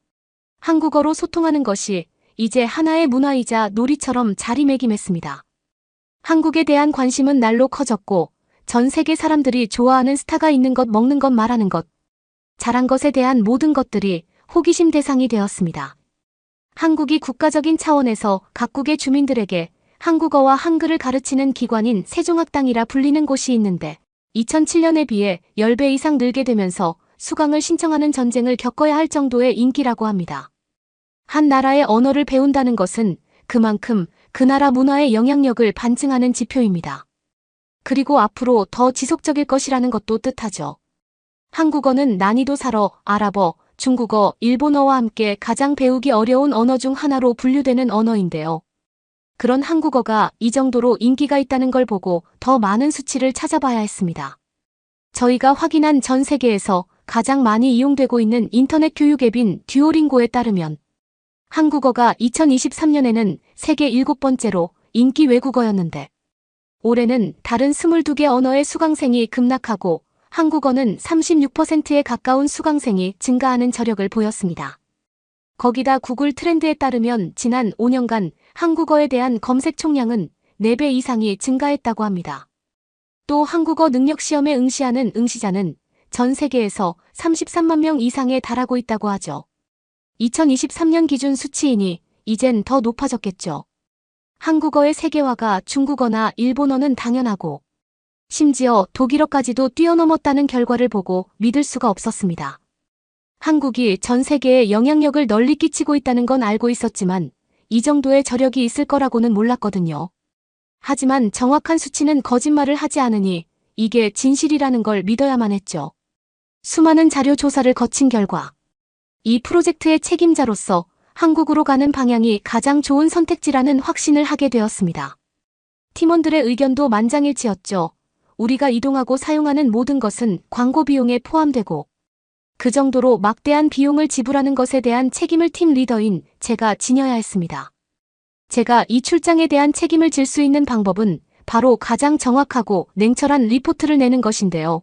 한국어로 소통하는 것이 이제 하나의 문화이자 놀이처럼 자리매김했습니다. 한국에 대한 관심은 날로 커졌고 전 세계 사람들이 좋아하는 스타가 있는 것, 먹는 것, 말하는 것, 잘한 것에 대한 모든 것들이 호기심 대상이 되었습니다. 한국이 국가적인 차원에서 각국의 주민들에게 한국어와 한글을 가르치는 기관인 세종학당이라 불리는 곳이 있는데 2007년에 비해 10배 이상 늘게 되면서 수강을 신청하는 전쟁을 겪어야 할 정도의 인기라고 합니다. 한 나라의 언어를 배운다는 것은 그만큼 그 나라 문화의 영향력을 반증하는 지표입니다. 그리고 앞으로 더 지속적일 것이라는 것도 뜻하죠. 한국어는 난이도 4러 아랍어, 중국어, 일본어와 함께 가장 배우기 어려운 언어 중 하나로 분류되는 언어인데요. 그런 한국어가 이 정도로 인기가 있다는 걸 보고 더 많은 수치를 찾아봐야 했습니다. 저희가 확인한 전 세계에서 가장 많이 이용되고 있는 인터넷 교육 앱인 듀오링고에 따르면 한국어가 2023년에는 세계 7번째로 인기 외국어였는데 올해는 다른 22개 언어의 수강생이 급락하고 한국어는 36%에 가까운 수강생이 증가하는 저력을 보였습니다. 거기다 구글 트렌드에 따르면 지난 5년간 한국어에 대한 검색 총량은 4배 이상이 증가했다고 합니다. 또 한국어 능력 시험에 응시하는 응시자는 전 세계에서 33만 명 이상에 달하고 있다고 하죠. 2023년 기준 수치이니 이젠 더 높아졌겠죠. 한국어의 세계화가 중국어나 일본어는 당연하고 심지어 독일어까지도 뛰어넘었다는 결과를 보고 믿을 수가 없었습니다. 한국이 전 세계에 영향력을 널리 끼치고 있다는 건 알고 있었지만 이 정도의 저력이 있을 거라고는 몰랐거든요. 하지만 정확한 수치는 거짓말을 하지 않으니 이게 진실이라는 걸 믿어야만 했죠. 수많은 자료 조사를 거친 결과 이 프로젝트의 책임자로서 한국으로 가는 방향이 가장 좋은 선택지라는 확신을 하게 되었습니다. 팀원들의 의견도 만장일치였죠. 우리가 이동하고 사용하는 모든 것은 광고 비용에 포함되고 그 정도로 막대한 비용을 지불하는 것에 대한 책임을 팀 리더인 제가 지녀야 했습니다. 제가 이 출장에 대한 책임을 질 수 있는 방법은 바로 가장 정확하고 냉철한 리포트를 내는 것인데요.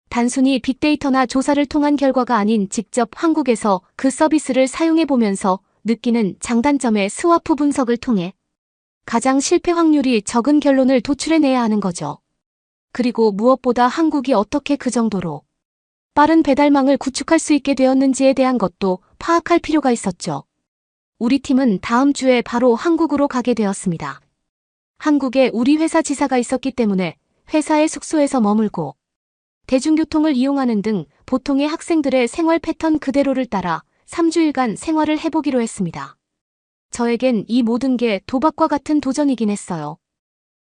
단순히 빅데이터나 조사를 통한 결과가 아닌 직접 한국에서 그 서비스를 사용해보면서 느끼는 장단점의 스와프 분석을 통해 가장 실패 확률이 적은 결론을 도출해내야 하는 거죠. 그리고 무엇보다 한국이 어떻게 그 정도로 빠른 배달망을 구축할 수 있게 되었는지에 대한 것도 파악할 필요가 있었죠. 우리 팀은 다음 주에 바로 한국으로 가게 되었습니다. 한국에 우리 회사 지사가 있었기 때문에 회사의 숙소에서 머물고 대중교통을 이용하는 등 보통의 학생들의 생활 패턴 그대로를 따라 3주일간 생활을 해보기로 했습니다. 저에겐 이 모든 게 도박과 같은 도전이긴 했어요.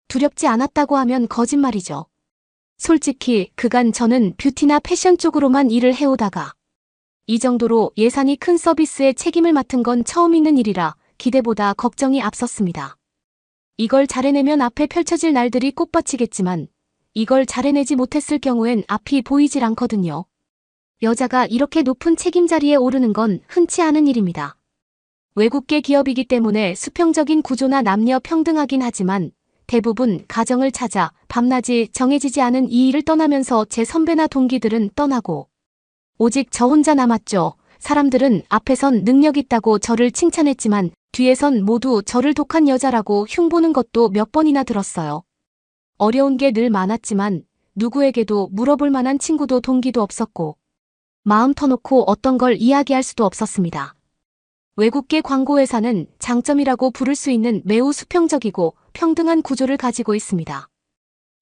두렵지 않았다고 하면 거짓말이죠. 솔직히 그간 저는 뷰티나 패션 쪽으로만 일을 해오다가 이 정도로 예산이 큰 서비스에 책임을 맡은 건 처음 있는 일이라 기대보다 걱정이 앞섰습니다. 이걸 잘해내면 앞에 펼쳐질 날들이 꽃밭이겠지만 이걸 잘해내지 못했을 경우엔 앞이 보이질 않거든요. 여자가 이렇게 높은 책임 자리에 오르는 건 흔치 않은 일입니다. 외국계 기업이기 때문에 수평적인 구조나 남녀 평등하긴 하지만 대부분 가정을 찾아 밤낮이 정해지지 않은 이 일을 떠나면서 제 선배나 동기들은 떠나고 오직 저 혼자 남았죠. 사람들은 앞에선 능력 있다고 저를 칭찬했지만 뒤에선 모두 저를 독한 여자라고 흉보는 것도 몇 번이나 들었어요. 어려운 게 늘 많았지만 누구에게도 물어볼 만한 친구도 동기도 없었고 마음 터놓고 어떤 걸 이야기할 수도 없었습니다. 외국계 광고회사는 장점이라고 부를 수 있는 매우 수평적이고 평등한 구조를 가지고 있습니다.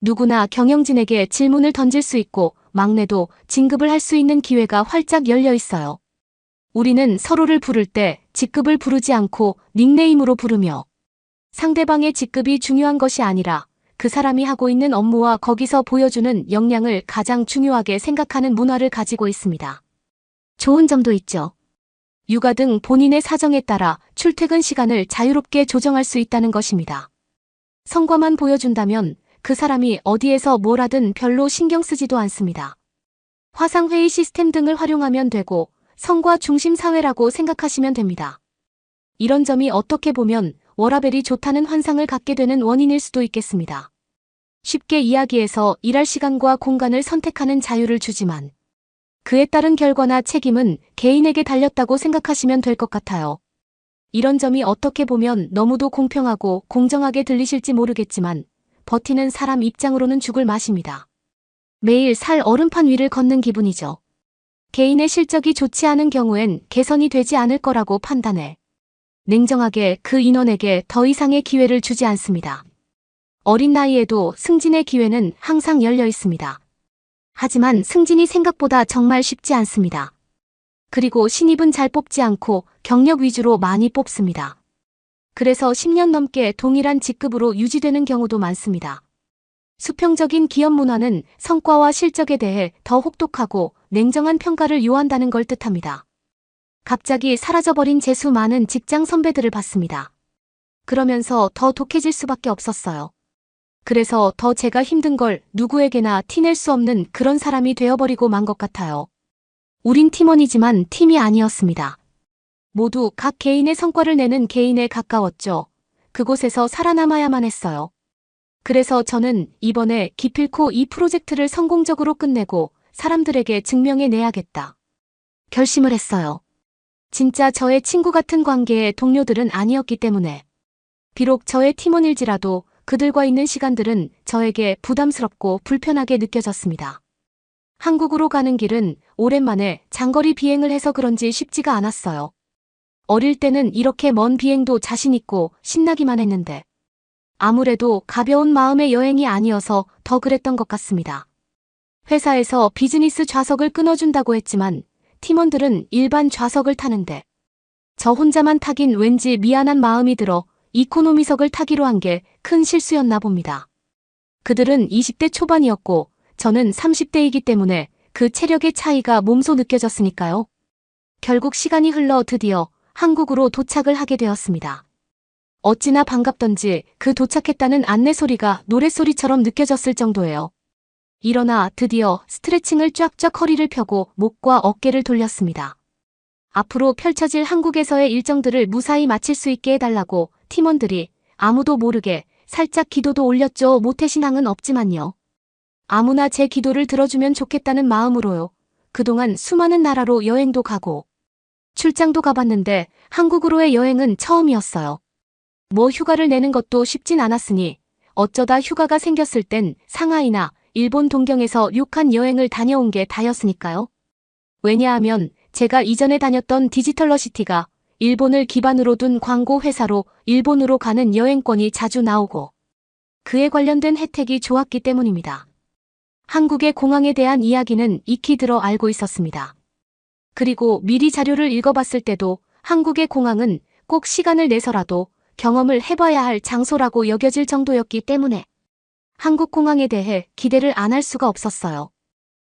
누구나 경영진에게 질문을 던질 수 있고 막내도 진급을 할 수 있는 기회가 활짝 열려 있어요. 우리는 서로를 부를 때 직급을 부르지 않고 닉네임으로 부르며 상대방의 직급이 중요한 것이 아니라 그 사람이 하고 있는 업무와 거기서 보여주는 역량을 가장 중요하게 생각하는 문화를 가지고 있습니다. 좋은 점도 있죠. 육아 등 본인의 사정에 따라 출퇴근 시간을 자유롭게 조정할 수 있다는 것입니다. 성과만 보여준다면 그 사람이 어디에서 뭘 하든 별로 신경 쓰지도 않습니다. 화상회의 시스템 등을 활용하면 되고 성과 중심 사회라고 생각하시면 됩니다. 이런 점이 어떻게 보면 워라밸이 좋다는 환상을 갖게 되는 원인일 수도 있겠습니다. 쉽게 이야기해서 일할 시간과 공간을 선택하는 자유를 주지만 그에 따른 결과나 책임은 개인에게 달렸다고 생각하시면 될 것 같아요. 이런 점이 어떻게 보면 너무도 공평하고 공정하게 들리실지 모르겠지만 버티는 사람 입장으로는 죽을 맛입니다. 매일 살 얼음판 위를 걷는 기분이죠. 개인의 실적이 좋지 않은 경우엔 개선이 되지 않을 거라고 판단해 냉정하게 그 인원에게 더 이상의 기회를 주지 않습니다. 어린 나이에도 승진의 기회는 항상 열려 있습니다. 하지만 승진이 생각보다 정말 쉽지 않습니다. 그리고 신입은 잘 뽑지 않고 경력 위주로 많이 뽑습니다. 그래서 10년 넘게 동일한 직급으로 유지되는 경우도 많습니다. 수평적인 기업 문화는 성과와 실적에 대해 더 혹독하고 냉정한 평가를 요한다는 걸 뜻합니다. 갑자기 사라져버린 재수 많은 직장 선배들을 봤습니다. 그러면서 더 독해질 수밖에 없었어요. 그래서 더 제가 힘든 걸 누구에게나 티낼 수 없는 그런 사람이 되어버리고 만 것 같아요. 우린 팀원이지만 팀이 아니었습니다. 모두 각 개인의 성과를 내는 개인에 가까웠죠. 그곳에서 살아남아야만 했어요. 그래서 저는 이번에 기필코 이 프로젝트를 성공적으로 끝내고 사람들에게 증명해내야겠다. 결심을 했어요. 진짜 저의 친구 같은 관계의 동료들은 아니었기 때문에. 비록 저의 팀원일지라도 그들과 있는 시간들은 저에게 부담스럽고 불편하게 느껴졌습니다. 한국으로 가는 길은 오랜만에 장거리 비행을 해서 그런지 쉽지가 않았어요. 어릴 때는 이렇게 먼 비행도 자신 있고 신나기만 했는데 아무래도 가벼운 마음의 여행이 아니어서 더 그랬던 것 같습니다. 회사에서 비즈니스 좌석을 끊어준다고 했지만 팀원들은 일반 좌석을 타는데 저 혼자만 타긴 왠지 미안한 마음이 들어 이코노미석을 타기로 한 게 큰 실수였나 봅니다. 그들은 20대 초반이었고 저는 30대이기 때문에 그 체력의 차이가 몸소 느껴졌으니까요. 결국 시간이 흘러 드디어 한국으로 도착을 하게 되었습니다. 어찌나 반갑던지 그 도착했다는 안내 소리가 노랫소리처럼 느껴졌을 정도예요. 일어나 드디어 스트레칭을 쫙쫙 허리를 펴고 목과 어깨를 돌렸습니다. 앞으로 펼쳐질 한국에서의 일정들을 무사히 마칠 수 있게 해달라고 팀원들이 아무도 모르게 살짝 기도도 올렸죠. 모태신앙은 없지만요. 아무나 제 기도를 들어주면 좋겠다는 마음으로요. 그동안 수많은 나라로 여행도 가고 출장도 가봤는데 한국으로의 여행은 처음이었어요. 뭐 휴가를 내는 것도 쉽진 않았으니 어쩌다 휴가가 생겼을 땐 상하이나 일본 동경에서 6한 여행을 다녀온 게 다였으니까요. 왜냐하면 제가 이전에 다녔던 디지털러시티가 일본을 기반으로 둔 광고 회사로 일본으로 가는 여행권이 자주 나오고 그에 관련된 혜택이 좋았기 때문입니다. 한국의 공항에 대한 이야기는 익히 들어 알고 있었습니다. 그리고 미리 자료를 읽어봤을 때도 한국의 공항은 꼭 시간을 내서라도 경험을 해봐야 할 장소라고 여겨질 정도였기 때문에 한국 공항에 대해 기대를 안 할 수가 없었어요.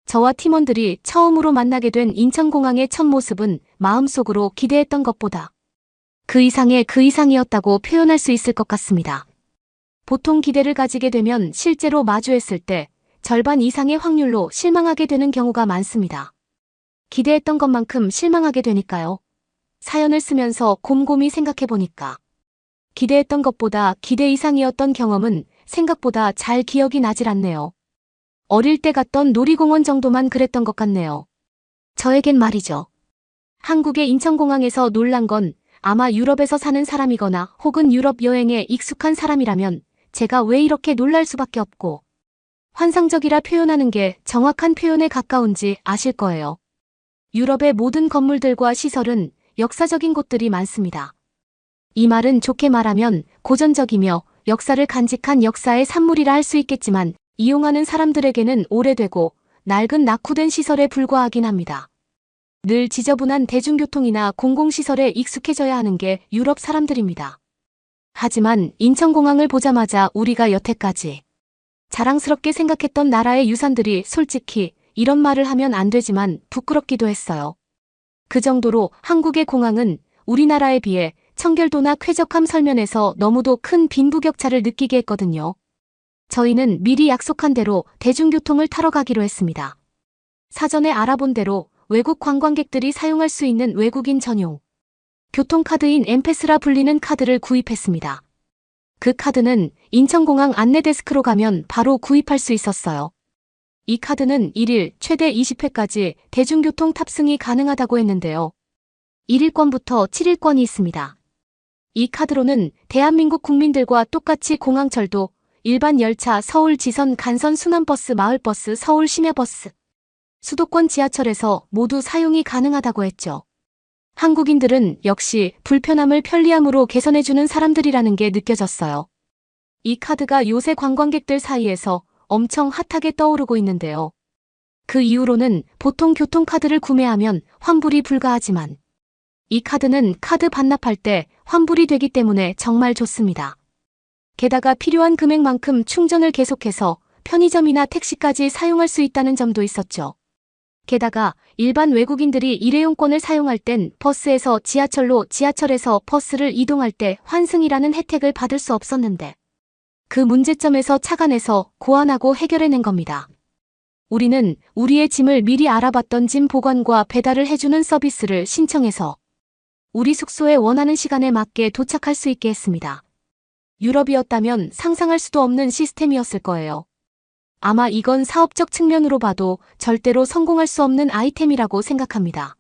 저와 팀원들이 처음으로 만나게 된 인천공항의 첫 모습은 마음속으로 기대했던 것보다 그 이상이었다고 표현할 수 있을 것 같습니다. 보통 기대를 가지게 되면 실제로 마주했을 때 절반 이상의 확률로 실망하게 되는 경우가 많습니다. 기대했던 것만큼 실망하게 되니까요. 사연을 쓰면서 곰곰이 생각해보니까 기대했던 것보다 기대 이상이었던 경험은 생각보다 잘 기억이 나질 않네요. 어릴 때 갔던 놀이공원 정도만 그랬던 것 같네요. 저에겐 말이죠. 한국의 인천공항에서 놀란 건 아마 유럽에서 사는 사람이거나 혹은 유럽 여행에 익숙한 사람이라면 제가 왜 이렇게 놀랄 수밖에 없고 환상적이라 표현하는 게 정확한 표현에 가까운지 아실 거예요. 유럽의 모든 건물들과 시설은 역사적인 곳들이 많습니다. 이 말은 좋게 말하면 고전적이며 역사를 간직한 역사의 산물이라 할 수 있겠지만 이용하는 사람들에게는 오래되고 낡은 낙후된 시설에 불과하긴 합니다. 늘 지저분한 대중교통이나 공공시설에 익숙해져야 하는 게 유럽 사람들입니다. 하지만 인천공항을 보자마자 우리가 여태까지 자랑스럽게 생각했던 나라의 유산들이 솔직히 이런 말을 하면 안 되지만 부끄럽기도 했어요. 그 정도로 한국의 공항은 우리나라에 비해 청결도나 쾌적함 설면에서 너무도 큰 빈부격차를 느끼게 했거든요. 저희는 미리 약속한 대로 대중교통을 타러 가기로 했습니다. 사전에 알아본 대로 외국 관광객들이 사용할 수 있는 외국인 전용 교통카드인 엠패스라 불리는 카드를 구입했습니다. 그 카드는 인천공항 안내데스크로 가면 바로 구입할 수 있었어요. 이 카드는 1일 최대 20회까지 대중교통 탑승이 가능하다고 했는데요. 1일권부터 7일권이 있습니다. 이 카드로는 대한민국 국민들과 똑같이 공항철도, 일반 열차, 서울 지선, 간선, 순환버스, 마을버스, 서울 심야버스, 수도권 지하철에서 모두 사용이 가능하다고 했죠. 한국인들은 역시 불편함을 편리함으로 개선해주는 사람들이라는 게 느껴졌어요. 이 카드가 요새 관광객들 사이에서 엄청 핫하게 떠오르고 있는데요. 그 이후로는 보통 교통카드를 구매하면 환불이 불가하지만 이 카드는 카드 반납할 때 환불이 되기 때문에 정말 좋습니다. 게다가 필요한 금액만큼 충전을 계속해서 편의점이나 택시까지 사용할 수 있다는 점도 있었죠. 게다가 일반 외국인들이 일회용권을 사용할 땐 버스에서 지하철로, 지하철에서 버스를 이동할 때 환승이라는 혜택을 받을 수 없었는데 그 문제점에서 착안해서 고안하고 해결해낸 겁니다. 우리는 우리의 짐을 미리 알아봤던 짐 보관과 배달을 해주는 서비스를 신청해서 우리 숙소에 원하는 시간에 맞게 도착할 수 있게 했습니다. 유럽이었다면 상상할 수도 없는 시스템이었을 거예요. 아마 이건 사업적 측면으로 봐도 절대로 성공할 수 없는 아이템이라고 생각합니다.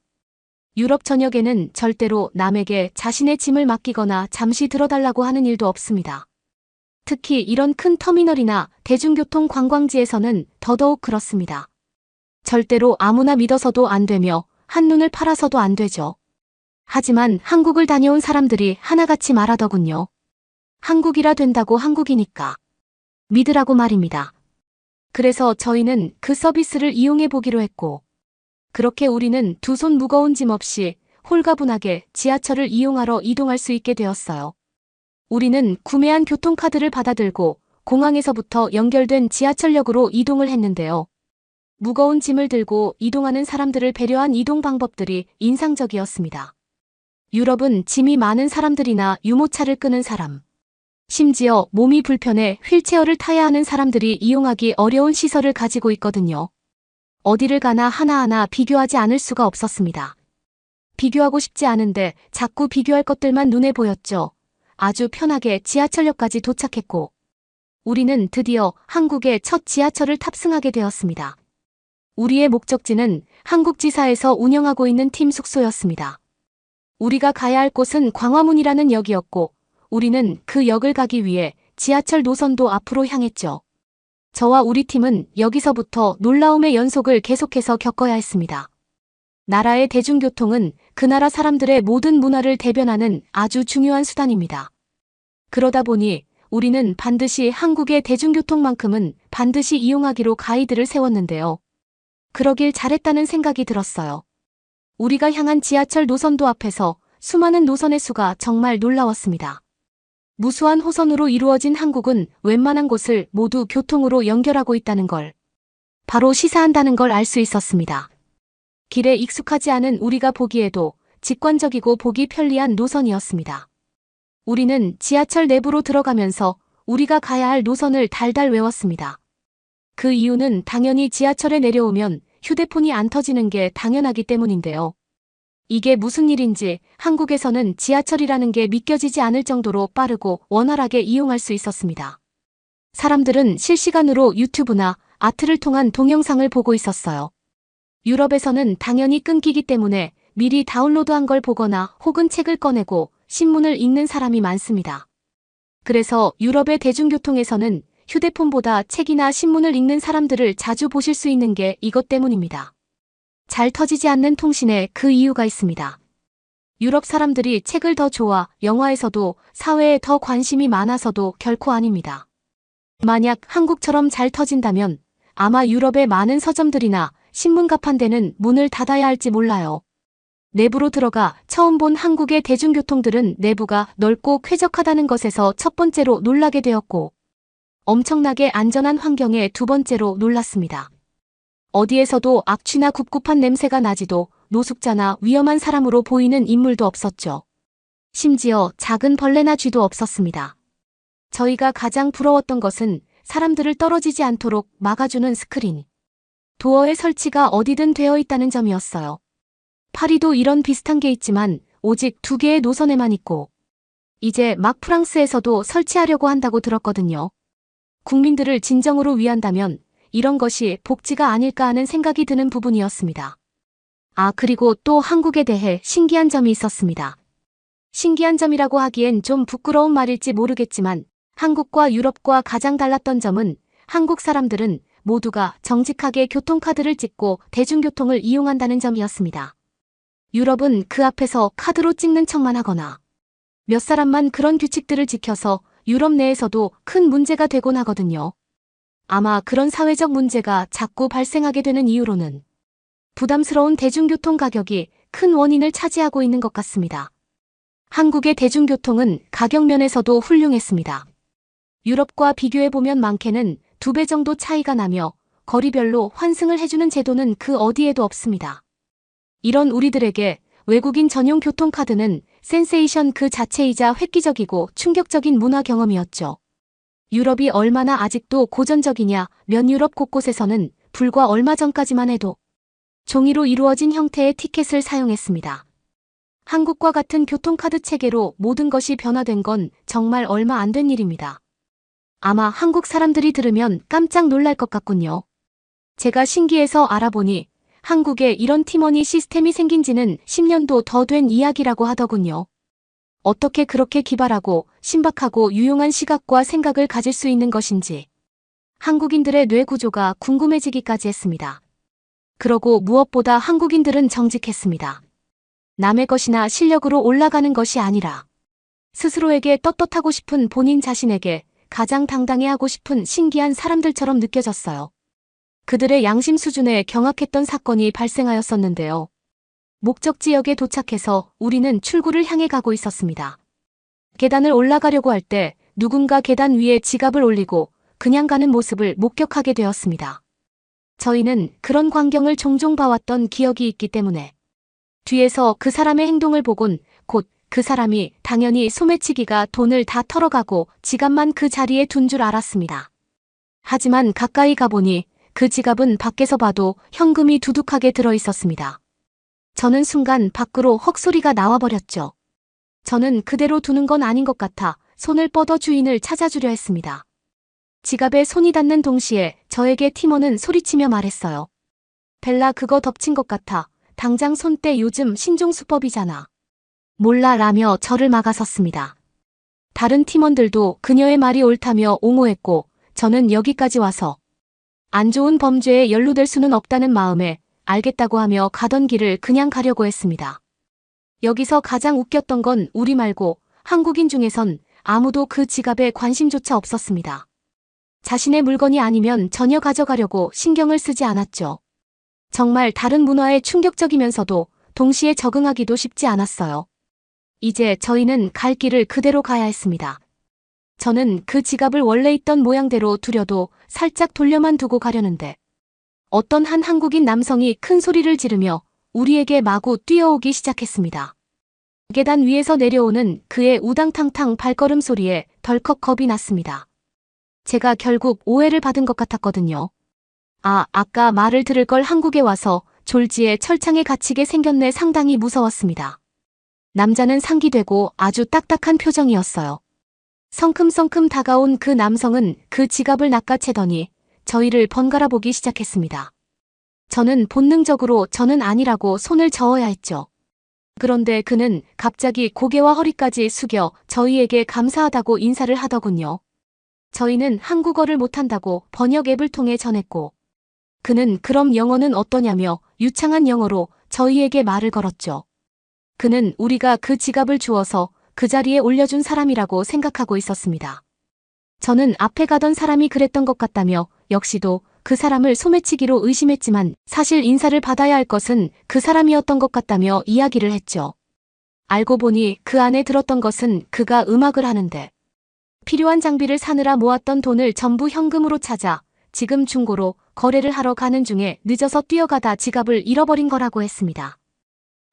유럽 전역에는 절대로 남에게 자신의 짐을 맡기거나 잠시 들어달라고 하는 일도 없습니다. 특히 이런 큰 터미널이나 대중교통 관광지에서는 더더욱 그렇습니다. 절대로 아무나 믿어서도 안 되며 한눈을 팔아서도 안 되죠. 하지만 한국을 다녀온 사람들이 하나같이 말하더군요. 한국이라 된다고 한국이니까 믿으라고 말입니다. 그래서 저희는 그 서비스를 이용해 보기로 했고 그렇게 우리는 두 손 무거운 짐 없이 홀가분하게 지하철을 이용하러 이동할 수 있게 되었어요. 우리는 구매한 교통카드를 받아들고 공항에서부터 연결된 지하철역으로 이동을 했는데요. 무거운 짐을 들고 이동하는 사람들을 배려한 이동 방법들이 인상적이었습니다. 유럽은 짐이 많은 사람들이나 유모차를 끄는 사람, 심지어 몸이 불편해 휠체어를 타야 하는 사람들이 이용하기 어려운 시설을 가지고 있거든요. 어디를 가나 하나하나 비교하지 않을 수가 없었습니다. 비교하고 싶지 않은데 자꾸 비교할 것들만 눈에 보였죠. 아주 편하게 지하철역까지 도착했고 우리는 드디어 한국의 첫 지하철을 탑승하게 되었습니다. 우리의 목적지는 한국지사에서 운영하고 있는 팀 숙소였습니다. 우리가 가야 할 곳은 광화문이라는 역이었고 우리는 그 역을 가기 위해 지하철 노선도 앞으로 향했죠. 저와 우리 팀은 여기서부터 놀라움의 연속을 계속해서 겪어야 했습니다. 나라의 대중교통은 그 나라 사람들의 모든 문화를 대변하는 아주 중요한 수단입니다. 그러다 보니 우리는 반드시 한국의 대중교통만큼은 반드시 이용하기로 가이드를 세웠는데요. 그러길 잘했다는 생각이 들었어요. 우리가 향한 지하철 노선도 앞에서 수많은 노선의 수가 정말 놀라웠습니다. 무수한 호선으로 이루어진 한국은 웬만한 곳을 모두 교통으로 연결하고 있다는 걸 바로 시사한다는 걸 알 수 있었습니다. 길에 익숙하지 않은 우리가 보기에도 직관적이고 보기 편리한 노선이었습니다. 우리는 지하철 내부로 들어가면서 우리가 가야 할 노선을 달달 외웠습니다. 그 이유는 당연히 지하철에 내려오면 휴대폰이 안 터지는 게 당연하기 때문인데요. 이게 무슨 일인지 한국에서는 지하철이라는 게 믿겨지지 않을 정도로 빠르고 원활하게 이용할 수 있었습니다. 사람들은 실시간으로 유튜브나 아트를 통한 동영상을 보고 있었어요. 유럽에서는 당연히 끊기기 때문에 미리 다운로드한 걸 보거나 혹은 책을 꺼내고 신문을 읽는 사람이 많습니다. 그래서 유럽의 대중교통에서는 휴대폰보다 책이나 신문을 읽는 사람들을 자주 보실 수 있는 게 이것 때문입니다. 잘 터지지 않는 통신에 그 이유가 있습니다. 유럽 사람들이 책을 더 좋아 영화에서도 사회에 더 관심이 많아서도 결코 아닙니다. 만약 한국처럼 잘 터진다면 아마 유럽의 많은 서점들이나 신문 가판대는 문을 닫아야 할지 몰라요. 내부로 들어가 처음 본 한국의 대중교통들은 내부가 넓고 쾌적하다는 것에서 첫 번째로 놀라게 되었고 엄청나게 안전한 환경에 두 번째로 놀랐습니다. 어디에서도 악취나 굽굽한 냄새가 나지도 노숙자나 위험한 사람으로 보이는 인물도 없었죠. 심지어 작은 벌레나 쥐도 없었습니다. 저희가 가장 부러웠던 것은 사람들을 떨어지지 않도록 막아주는 스크린. 도어의 설치가 어디든 되어 있다는 점이었어요. 파리도 이런 비슷한 게 있지만 오직 2개의 노선에만 있고 이제 막 프랑스에서도 설치하려고 한다고 들었거든요. 국민들을 진정으로 위한다면 이런 것이 복지가 아닐까 하는 생각이 드는 부분이었습니다. 그리고 또 한국에 대해 신기한 점이 있었습니다. 신기한 점이라고 하기엔 좀 부끄러운 말일지 모르겠지만 한국과 유럽과 가장 달랐던 점은 한국 사람들은 모두가 정직하게 교통카드를 찍고 대중교통을 이용한다는 점이었습니다. 유럽은 그 앞에서 카드로 찍는 척만 하거나 몇 사람만 그런 규칙들을 지켜서 유럽 내에서도 큰 문제가 되곤 하거든요. 아마 그런 사회적 문제가 자꾸 발생하게 되는 이유로는 부담스러운 대중교통 가격이 큰 원인을 차지하고 있는 것 같습니다. 한국의 대중교통은 가격 면에서도 훌륭했습니다. 유럽과 비교해보면 많게는 2배 정도 차이가 나며 거리별로 환승을 해주는 제도는 그 어디에도 없습니다. 이런 우리들에게 외국인 전용 교통카드는 센세이션 그 자체이자 획기적이고 충격적인 문화 경험이었죠. 유럽이 얼마나 아직도 고전적이냐, 면 유럽 곳곳에서는 불과 얼마 전까지만 해도 종이로 이루어진 형태의 티켓을 사용했습니다. 한국과 같은 교통카드 체계로 모든 것이 변화된 건 정말 얼마 안 된 일입니다. 아마 한국 사람들이 들으면 깜짝 놀랄 것 같군요. 제가 신기해서 알아보니 한국에 이런 티머니 시스템이 생긴 지는 10년도 더 된 이야기라고 하더군요. 어떻게 그렇게 기발하고 신박하고 유용한 시각과 생각을 가질 수 있는 것인지 한국인들의 뇌 구조가 궁금해지기까지 했습니다. 그러고 무엇보다 한국인들은 정직했습니다. 남의 것이나 실력으로 올라가는 것이 아니라 스스로에게 떳떳하고 싶은 본인 자신에게 가장 당당해하고 싶은 신기한 사람들처럼 느껴졌어요. 그들의 양심 수준에 경악했던 사건이 발생하였었는데요. 목적 지역에 도착해서 우리는 출구를 향해 가고 있었습니다. 계단을 올라가려고 할 때 누군가 계단 위에 지갑을 올리고 그냥 가는 모습을 목격하게 되었습니다. 저희는 그런 광경을 종종 봐왔던 기억이 있기 때문에 뒤에서 그 사람의 행동을 보곤 곧 그 사람이 당연히 소매치기가 돈을 다 털어가고 지갑만 그 자리에 둔 줄 알았습니다. 하지만 가까이 가보니 그 지갑은 밖에서 봐도 현금이 두둑하게 들어있었습니다. 저는 순간 밖으로 헉소리가 나와버렸죠. 저는 그대로 두는 건 아닌 것 같아 손을 뻗어 주인을 찾아주려 했습니다. 지갑에 손이 닿는 동시에 저에게 팀원은 소리치며 말했어요. 벨라 그거 덮친 것 같아. 당장 손 떼 요즘 신종수법이잖아. 몰라 라며 저를 막아섰습니다. 다른 팀원들도 그녀의 말이 옳다며 옹호했고 저는 여기까지 와서 안 좋은 범죄에 연루될 수는 없다는 마음에 알겠다고 하며 가던 길을 그냥 가려고 했습니다. 여기서 가장 웃겼던 건 우리 말고 한국인 중에선 아무도 그 지갑에 관심조차 없었습니다. 자신의 물건이 아니면 전혀 가져가려고 신경을 쓰지 않았죠. 정말 다른 문화에 충격적이면서도 동시에 적응하기도 쉽지 않았어요. 이제 저희는 갈 길을 그대로 가야 했습니다. 저는 그 지갑을 원래 있던 모양대로 두려도 살짝 돌려만 두고 가려는데 어떤 한 한국인 남성이 큰 소리를 지르며 우리에게 마구 뛰어오기 시작했습니다. 계단 위에서 내려오는 그의 우당탕탕 발걸음 소리에 덜컥 겁이 났습니다. 제가 결국 오해를 받은 것 같았거든요. 아까 말을 들을 걸 한국에 와서 졸지에 철창에 갇히게 생겼네 상당히 무서웠습니다. 남자는 상기되고 아주 딱딱한 표정이었어요. 성큼성큼 다가온 그 남성은 그 지갑을 낚아채더니 저희를 번갈아 보기 시작했습니다. 저는 본능적으로 저는 아니라고 손을 저어야 했죠. 그런데 그는 갑자기 고개와 허리까지 숙여 저희에게 감사하다고 인사를 하더군요. 저희는 한국어를 못한다고 번역 앱을 통해 전했고, 그는 그럼 영어는 어떠냐며 유창한 영어로 저희에게 말을 걸었죠. 그는 우리가 그 지갑을 주어서 그 자리에 올려준 사람이라고 생각하고 있었습니다. 저는 앞에 가던 사람이 그랬던 것 같다며 역시도 그 사람을 소매치기로 의심했지만 사실 인사를 받아야 할 것은 그 사람이었던 것 같다며 이야기를 했죠. 알고 보니 그 안에 들었던 것은 그가 음악을 하는데 필요한 장비를 사느라 모았던 돈을 전부 현금으로 찾아 지금 중고로 거래를 하러 가는 중에 늦어서 뛰어가다 지갑을 잃어버린 거라고 했습니다.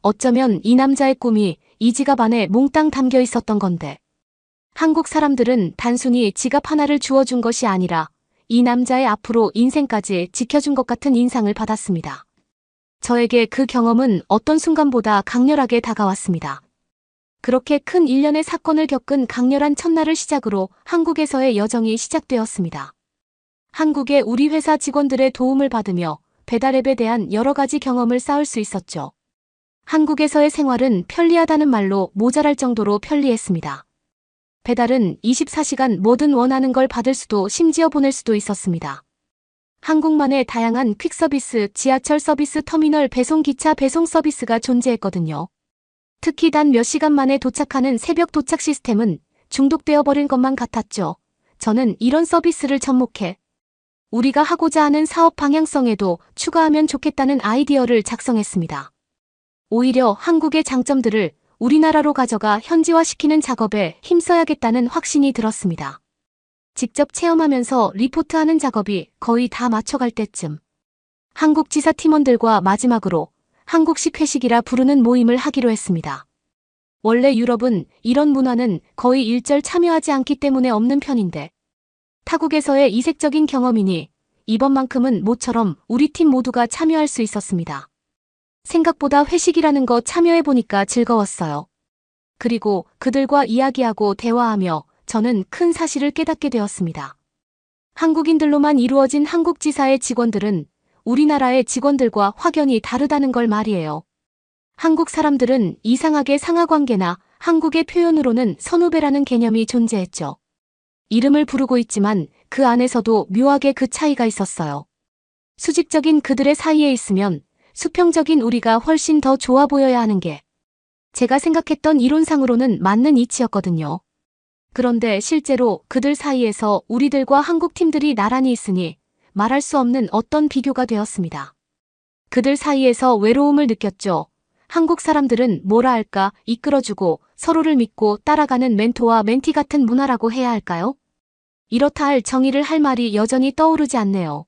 어쩌면 이 남자의 꿈이 이 지갑 안에 몽땅 담겨 있었던 건데 한국 사람들은 단순히 지갑 하나를 주어준 것이 아니라 이 남자의 앞으로 인생까지 지켜준 것 같은 인상을 받았습니다. 저에게 그 경험은 어떤 순간보다 강렬하게 다가왔습니다. 그렇게 큰 일련의 사건을 겪은 강렬한 첫날을 시작으로 한국에서의 여정이 시작되었습니다. 한국의 우리 회사 직원들의 도움을 받으며 배달앱에 대한 여러 가지 경험을 쌓을 수 있었죠. 한국에서의 생활은 편리하다는 말로 모자랄 정도로 편리했습니다. 배달은 24시간 뭐든 원하는 걸 받을 수도 심지어 보낼 수도 있었습니다. 한국만의 다양한 퀵서비스, 지하철 서비스, 터미널 배송, 기차 배송 서비스가 존재했거든요. 특히 단 몇 시간 만에 도착하는 새벽 도착 시스템은 중독되어 버린 것만 같았죠. 저는 이런 서비스를 접목해 우리가 하고자 하는 사업 방향성에도 추가하면 좋겠다는 아이디어를 작성했습니다. 오히려 한국의 장점들을 우리나라로 가져가 현지화시키는 작업에 힘써야겠다는 확신이 들었습니다. 직접 체험하면서 리포트하는 작업이 거의 다 맞춰갈 때쯤 한국지사 팀원들과 마지막으로 한국식 회식이라 부르는 모임을 하기로 했습니다. 원래 유럽은 이런 문화는 거의 일절 참여하지 않기 때문에 없는 편인데 타국에서의 이색적인 경험이니 이번만큼은 모처럼 우리 팀 모두가 참여할 수 있었습니다. 생각보다 회식이라는 거 참여해보니까 즐거웠어요. 그리고 그들과 이야기하고 대화하며 저는 큰 사실을 깨닫게 되었습니다. 한국인들로만 이루어진 한국지사의 직원들은 우리나라의 직원들과 확연히 다르다는 걸 말이에요. 한국 사람들은 이상하게 상하관계나 한국의 표현으로는 선후배라는 개념이 존재했죠. 이름을 부르고 있지만 그 안에서도 묘하게 그 차이가 있었어요. 수직적인 그들의 사이에 있으면 수평적인 우리가 훨씬 더 좋아 보여야 하는 게 제가 생각했던 이론상으로는 맞는 이치였거든요. 그런데 실제로 그들 사이에서 우리들과 한국 팀들이 나란히 있으니 말할 수 없는 어떤 비교가 되었습니다. 그들 사이에서 외로움을 느꼈죠. 한국 사람들은 뭐라 할까 이끌어주고 서로를 믿고 따라가는 멘토와 멘티 같은 문화라고 해야 할까요? 이렇다 할 정의를 할 말이 여전히 떠오르지 않네요.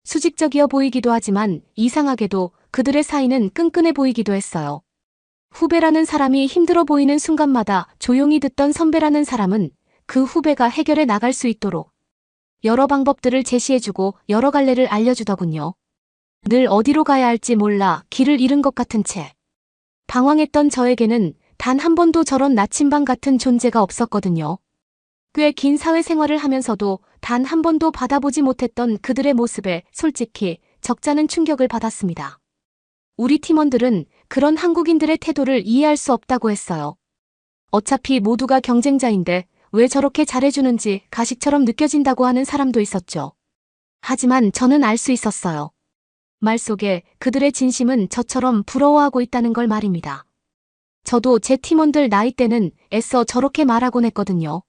수직적이어 보이기도 하지만 이상하게도 그들의 사이는 끈끈해 보이기도 했어요. 후배라는 사람이 힘들어 보이는 순간마다 조용히 듣던 선배라는 사람은 그 후배가 해결해 나갈 수 있도록 여러 방법들을 제시해주고 여러 갈래를 알려주더군요. 늘 어디로 가야 할지 몰라 길을 잃은 것 같은 채 방황했던 저에게는 단 한 번도 저런 나침반 같은 존재가 없었거든요. 꽤 긴 사회생활을 하면서도 단 한 번도 받아보지 못했던 그들의 모습에 솔직히 적잖은 충격을 받았습니다. 우리 팀원들은 그런 한국인들의 태도를 이해할 수 없다고 했어요. 어차피 모두가 경쟁자인데 왜 저렇게 잘해주는지 가식처럼 느껴진다고 하는 사람도 있었죠. 하지만 저는 알 수 있었어요. 말 속에 그들의 진심은 저처럼 부러워하고 있다는 걸 말입니다. 저도 제 팀원들 나이 때는 애써 저렇게 말하곤 했거든요.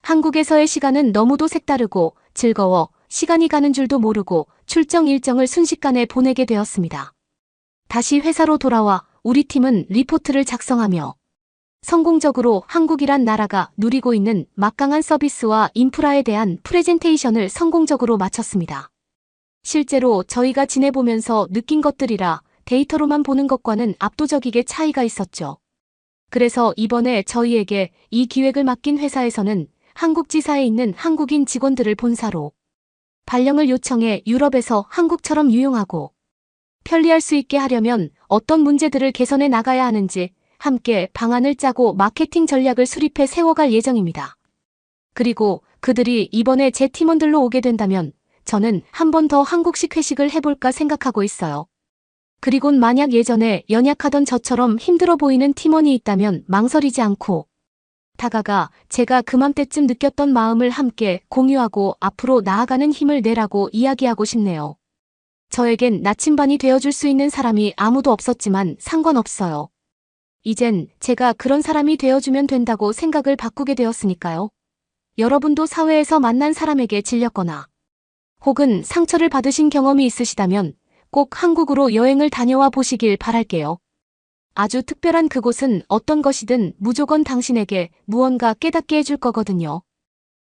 한국에서의 시간은 너무도 색다르고 즐거워 시간이 가는 줄도 모르고 출정 일정을 순식간에 보내게 되었습니다. 다시 회사로 돌아와 우리 팀은 리포트를 작성하며 성공적으로 한국이란 나라가 누리고 있는 막강한 서비스와 인프라에 대한 프레젠테이션을 성공적으로 마쳤습니다. 실제로 저희가 지내보면서 느낀 것들이라 데이터로만 보는 것과는 압도적이게 차이가 있었죠. 그래서 이번에 저희에게 이 기획을 맡긴 회사에서는 한국지사에 있는 한국인 직원들을 본사로 발령을 요청해 유럽에서 한국처럼 유용하고 편리할 수 있게 하려면 어떤 문제들을 개선해 나가야 하는지 함께 방안을 짜고 마케팅 전략을 수립해 세워갈 예정입니다. 그리고 그들이 이번에 제 팀원들로 오게 된다면 저는 한 번 더 한국식 회식을 해볼까 생각하고 있어요. 그리곤 만약 예전에 연약하던 저처럼 힘들어 보이는 팀원이 있다면 망설이지 않고 다가가 제가 그맘때쯤 느꼈던 마음을 함께 공유하고 앞으로 나아가는 힘을 내라고 이야기하고 싶네요. 저에겐 나침반이 되어줄 수 있는 사람이 아무도 없었지만 상관없어요. 이젠 제가 그런 사람이 되어주면 된다고 생각을 바꾸게 되었으니까요. 여러분도 사회에서 만난 사람에게 질렸거나 혹은 상처를 받으신 경험이 있으시다면 꼭 한국으로 여행을 다녀와 보시길 바랄게요. 아주 특별한 그곳은 어떤 것이든 무조건 당신에게 무언가 깨닫게 해줄 거거든요.